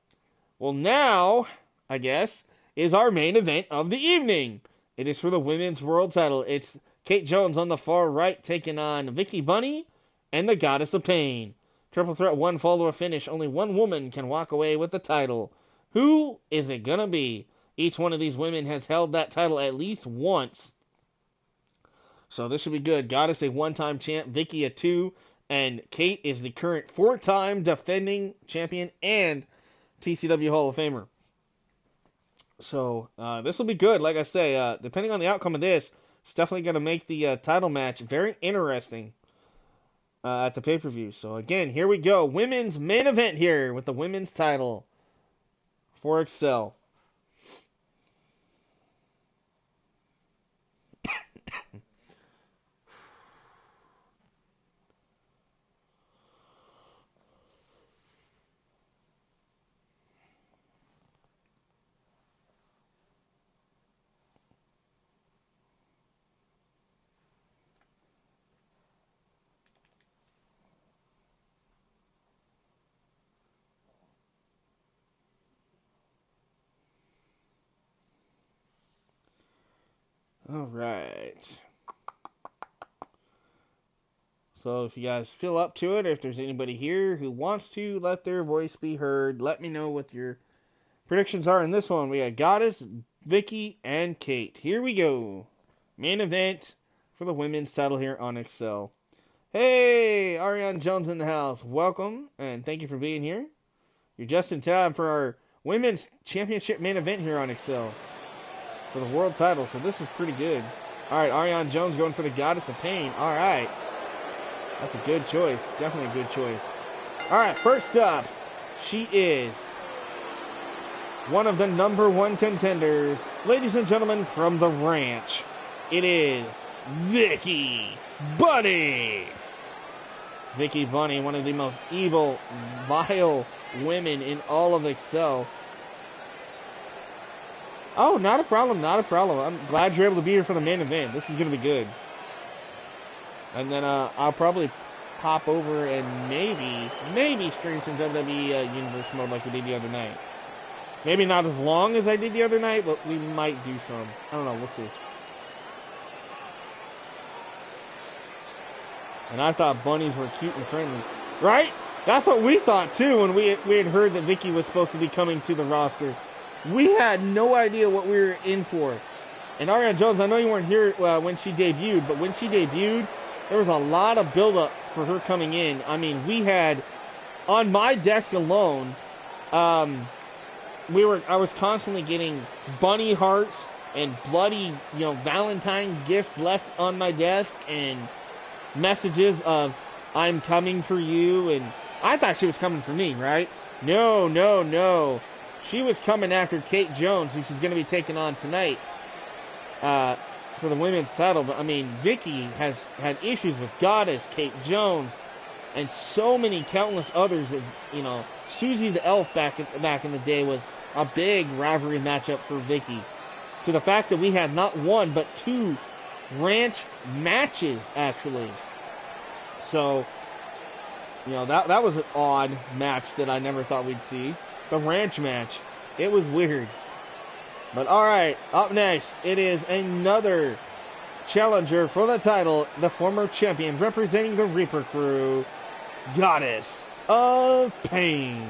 Well, now, I guess, is our main event of the evening. It is for the women's world title. It's Kate Jones on the far right taking on Vicky Bunny and the Goddess of Pain. Triple threat, 1 fall to a finish. Only one woman can walk away with the title. Who is it gonna be? Each one of these women has held that title at least once. So this should be good. Goddess a 1-time champ, Vicky a 2, and Kate is the current 4-time defending champion and TCW Hall of Famer. So this will be good. Like I say, depending on the outcome of this, it's definitely going to make the title match very interesting at the pay-per-view. So again, here we go. Women's main event here with the women's title for Excel. All right. So if you guys feel up to it, or if there's anybody here who wants to let their voice be heard, let me know what your predictions are in this one. We got Goddess, Vicky and Kate. Here we go. Main event for the women's title here on Excel. Hey, Ariane Jones in the house. Welcome, and thank you for being here. You're just in time for our women's championship main event here on Excel for the world title, so this is pretty good. All right, Ariane Jones going for the Goddess of Pain. All right. That's a good choice. Definitely a good choice. All right, first up, she is one of the #1 contenders. Ladies and gentlemen, from the ranch, it is Vicky Bunny. Vicky Bunny, one of the most evil, vile women in all of Excel. Oh, not a problem, not a problem. I'm glad you're able to be here for the main event. This is going to be good. And then I'll probably pop over and maybe stream some WWE Universe mode like we did the other night. Maybe not as long as I did the other night, but we might do some. I don't know, we'll see. And I thought bunnies were cute and friendly. Right? That's what we thought too when we had heard that Vicky was supposed to be coming to the roster. We had no idea what we were in for. And Ariane Jones, I know you weren't here when she debuted, but when she debuted, there was a lot of build-up for her coming in. I mean, we had, on my desk alone, I was constantly getting bunny hearts and bloody, Valentine gifts left on my desk and messages of, I'm coming for you, and I thought she was coming for me, right? No, no, no. She was coming after Kate Jones, who she's going to be taking on tonight for the women's title. But, I mean, Vicky has had issues with Goddess, Kate Jones, and so many countless others. That, Susie the Elf back in the day was a big rivalry matchup for Vicky. To the fact that we had not one, but two ranch matches, actually. So, that was an odd match that I never thought we'd see. The ranch match. It was weird. But alright, up next, it is another challenger for the title, the former champion representing the Reaper crew, Goddess of Pain.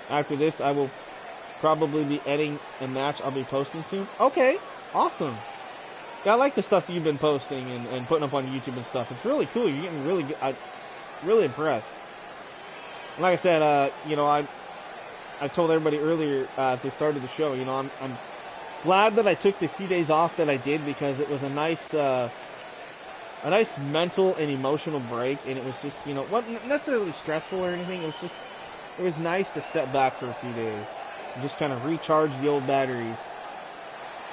After this, I will probably be editing a match I'll be posting soon. Okay, awesome. Yeah, I like the stuff that you've been posting and putting up on YouTube and stuff. It's really cool. You're getting really good. I'm really impressed. And like I said, I told everybody earlier at the start of the show, I'm glad that I took the few days off that I did, because it was a nice mental and emotional break, and it was just, wasn't necessarily stressful or anything. It was nice to step back for a few days and just kind of recharge the old batteries.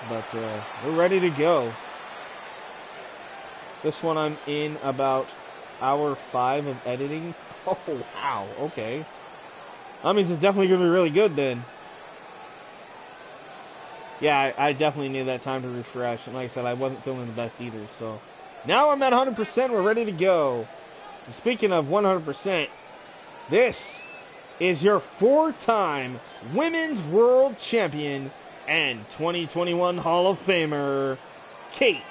But we're ready to go. This one I'm in about hour 5 of editing. Oh, wow, okay. That means it's definitely going to be really good then. Yeah, I definitely needed that time to refresh. And like I said, I wasn't feeling the best either. So now I'm at 100%. We're ready to go. And speaking of 100%, this is your 4-time Women's World Champion and 2021 Hall of Famer, Kate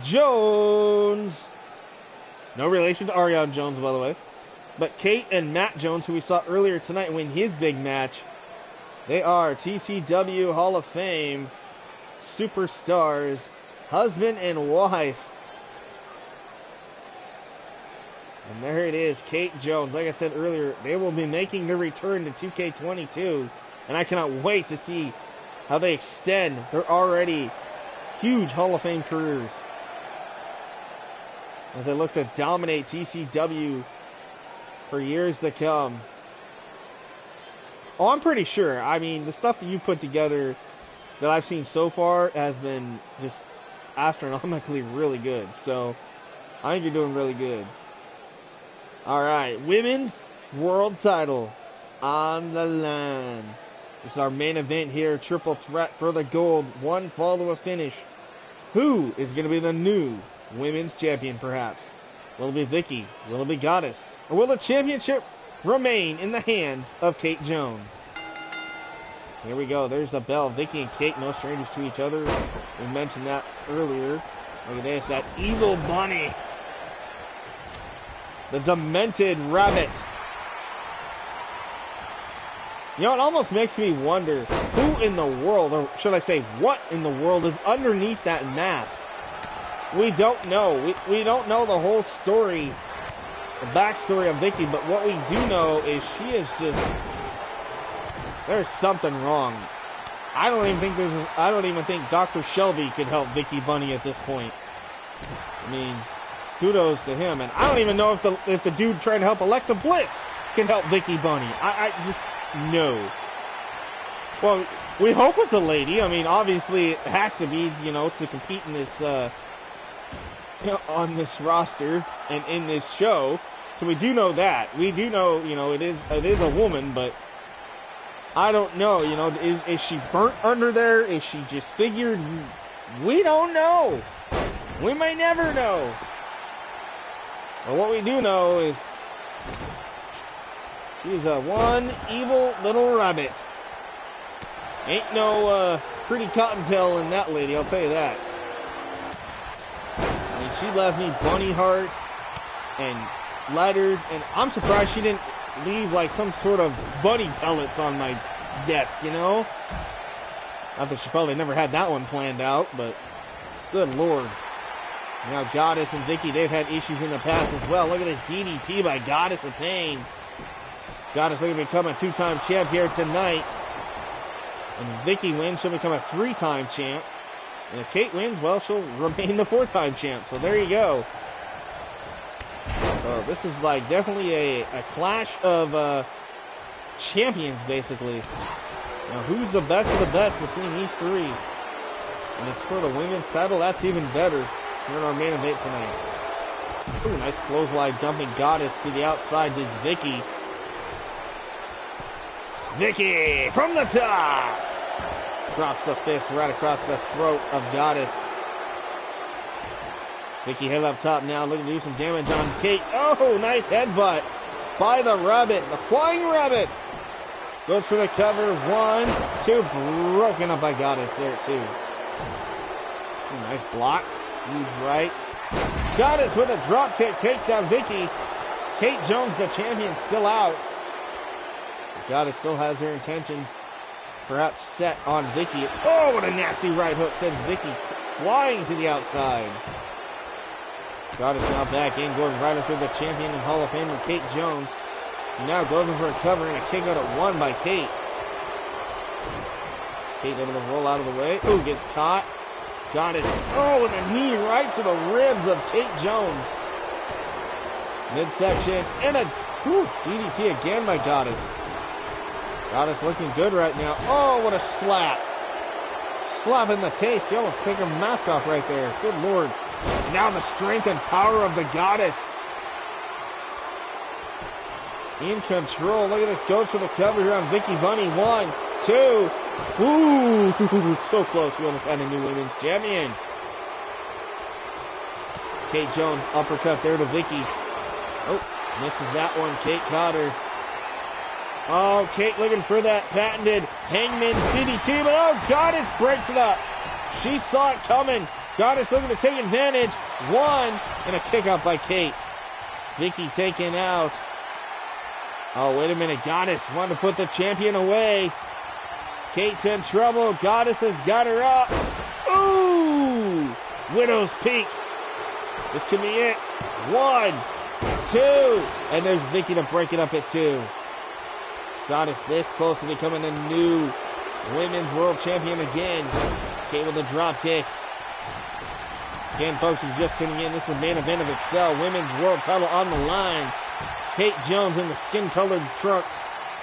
Jones. No relation to Ariane Jones, by the way. But Kate and Matt Jones, who we saw earlier tonight win his big match, they are TCW Hall of Fame superstars, husband and wife. And there it is, Kate Jones. Like I said earlier, they will be making their return to 2K22. And I cannot wait to see how they extend their already huge Hall of Fame careers, as they look to dominate TCW for years to come. Oh, I'm pretty sure. I mean, the stuff that you put together that I've seen so far has been just astronomically really good. So, I think you're doing really good. Alright, Women's World Title on the line. This is our main event here. Triple threat for the gold. One fall to a finish. Who is going to be the new women's champion, perhaps? Will it be Vicky? Will it be Goddess? Or will the championship remain in the hands of Kate Jones? Here we go. There's the bell. Vicky and Kate, no strangers to each other. We mentioned that earlier. Look at this. That evil bunny. The demented rabbit. You know, it almost makes me wonder who in the world, or should I say what in the world, is underneath that mask. We don't know. We don't know the whole story, the backstory of Vicky, but what we do know is she is just, there's something wrong. I don't even think Dr. Shelby could help Vicky Bunny at this point. I mean, kudos to him, and I don't even know if the dude trying to help Alexa Bliss can help Vicky Bunny. I just no. Well, we hope it's a lady. I mean, obviously it has to be, you know, to compete in this, you know, on this roster and in this show. So we do know that. We do know, you know, it is a woman, but I don't know, you know, is she burnt under there? Is she just figured? We don't know. We may never know. But what we do know is she's a one evil little rabbit. Ain't no pretty cottontail in that lady, I'll tell you that. I mean, she left me bunny hearts and letters, and I'm surprised she didn't leave like some sort of bunny pellets on my desk, you know? Not that she probably never had that one planned out, but good lord. Now Goddess and Vicky, they've had issues in the past as well. Look at this DDT by Goddess of Pain. Goddess looking to become a two-time champ here tonight. And Vicky wins, she'll become a three-time champ. And if Kate wins, well, she'll remain the four-time champ. So there you go. So this is like definitely a clash of champions, basically. Now, who's the best of the best between these three? And it's for the women's title. That's even better. Here in our main event tonight. Ooh, nice clothesline dumping Goddess to the outside. This Vicky. Vicky from the top. Drops the fist right across the throat of Goddess. Vicky head up top now, looking to do some damage on Kate. Oh, nice headbutt by the rabbit, the flying rabbit. Goes for the cover. 1, 2, broken up by Goddess there too. Ooh, nice block. Huge right. Goddess with a drop kick takes down Vicky. Kate Jones, the champion, still out. Goddess still has her intentions perhaps set on Vicky. Oh, what a nasty right hook sends Vicky flying to the outside. Goddess now back in, goes right after the champion and Hall of Famer Kate Jones. Now goes in for a cover and a kick out at 1 by Kate. Kate able to roll out of the way. Ooh, gets caught. Goddess, oh, with a knee right to the ribs of Kate Jones. Midsection, and a DDT again by Goddess. Goddess looking good right now. Oh, what a slap. Slap in the face. She almost took her mask off right there. Good lord. And now the strength and power of the Goddess. In control. Look at this. Goes for the cover here on Vicky Bunny. 1, 2. Ooh, so close. We almost had a new women's champion. Kate Jones, uppercut there to Vicky. Oh, misses that one. Kate caught her. Oh, Kate looking for that patented Hangman DDT, but oh, Goddess breaks it up. She saw it coming. Goddess looking to take advantage. 1, and a kick out by Kate. Vicky taken out. Oh, wait a minute. Goddess wanted to put the champion away. Kate's in trouble. Goddess has got her up. Ooh! Widow's Peak. This could be it. 1, 2. And there's Vicky to break it up at 2. Goddess this close to becoming the new women's world champion again. Kate with a drop kick. Again, folks, who's just tuning in, this is the main event of Excel. Women's world title on the line. Kate Jones in the skin-colored trunk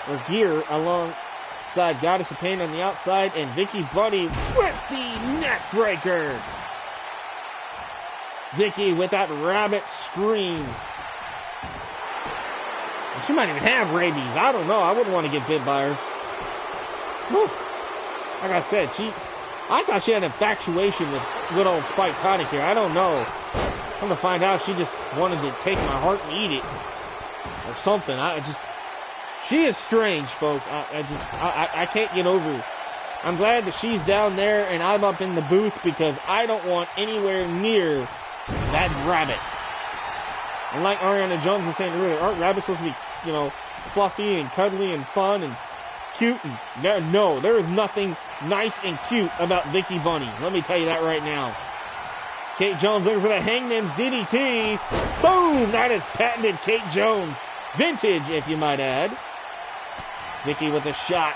or gear alongside Goddess of Pain on the outside, and Vicky Bunny with the neck breaker. Vicky with that rabbit scream. She might even have rabies. I don't know. I wouldn't want to get bit by her. Whew. Like I said, I thought she had an infatuation with good old Spyke tonic here. I don't know. I'm going to find out she just wanted to take my heart and eat it. Or something. She is strange, folks. I can't get over it. I'm glad that she's down there and I'm up in the booth because I don't want anywhere near that rabbit. And like Ariana Jones was saying earlier, aren't rabbits supposed to be, you know, fluffy and cuddly and fun and cute. No, there is nothing nice and cute about Vicky Bunny. Let me tell you that right now. Kate Jones looking for the Hangman's DDT. Boom! That is patented Kate Jones. Vintage, if you might add. Vicky with a shot.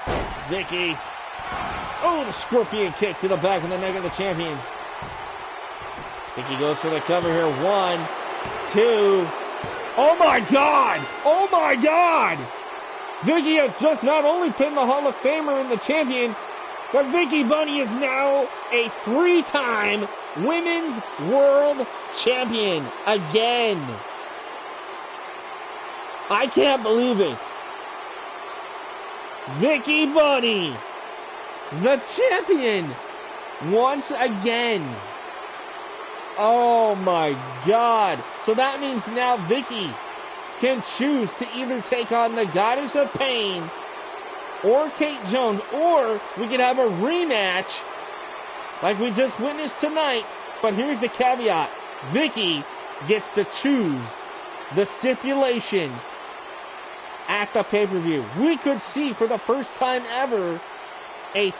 Vicky. Oh, the scorpion kick to the back of the neck of the champion. Vicky goes for the cover here. 1, 2. Oh my God! Oh my God! Vicky has just not only pinned the Hall of Famer and the champion, but Vicky Bunny is now a 3-time Women's World Champion again. I can't believe it. Vicky Bunny, the champion, once again. Oh my God. So that means now Vicky can choose to either take on the Goddess of Pain or Kate Jones, or we could have a rematch like we just witnessed tonight. But here's the caveat. Vicky gets to choose the stipulation at the pay-per-view. We could see for the first time ever, a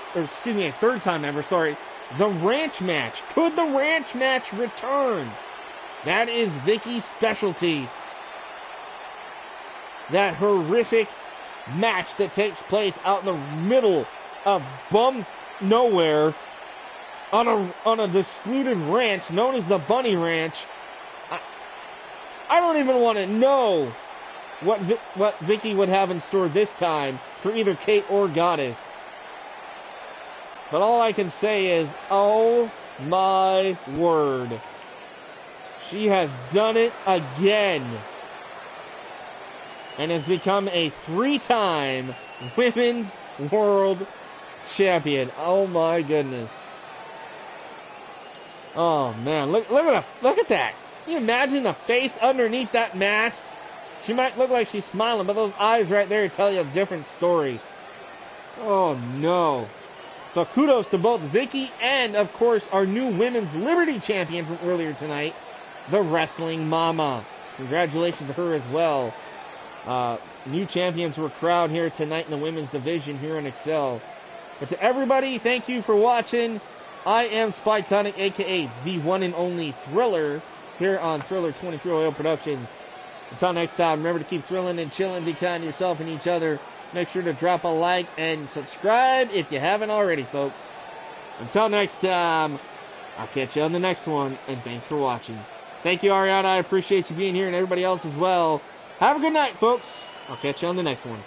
third time ever, the ranch match. Could the ranch match return? That is Vicky's specialty. That horrific match that takes place out in the middle of bum nowhere on a disputed ranch known as the Bunny Ranch. I don't even want to know what Vicky would have in store this time for either Kate or Goddess. But all I can say is, oh my word. She has done it again. And has become a 3-time Women's World Champion. Oh my goodness. Oh man, look at that. Can you imagine the face underneath that mask? She might look like she's smiling, but those eyes right there tell you a different story. Oh no. So kudos to both Vicky and, of course, our new Women's Liberty Champion from earlier tonight, the Wrestling Mama. Congratulations to her as well. New champions were crowned here tonight in the women's division here in Excel. But to everybody, thank you for watching. I am Spyke Tonic, a.k.a. the one and only Thriller, here on Thriller 23 Oil Productions. Until next time, remember to keep thrilling and chilling, be kind to yourself and each other. Make sure to drop a like and subscribe if you haven't already, folks. Until next time, I'll catch you on the next one, and thanks for watching. Thank you, Ariana. I appreciate you being here, and everybody else as well. Have a good night, folks. I'll catch you on the next one.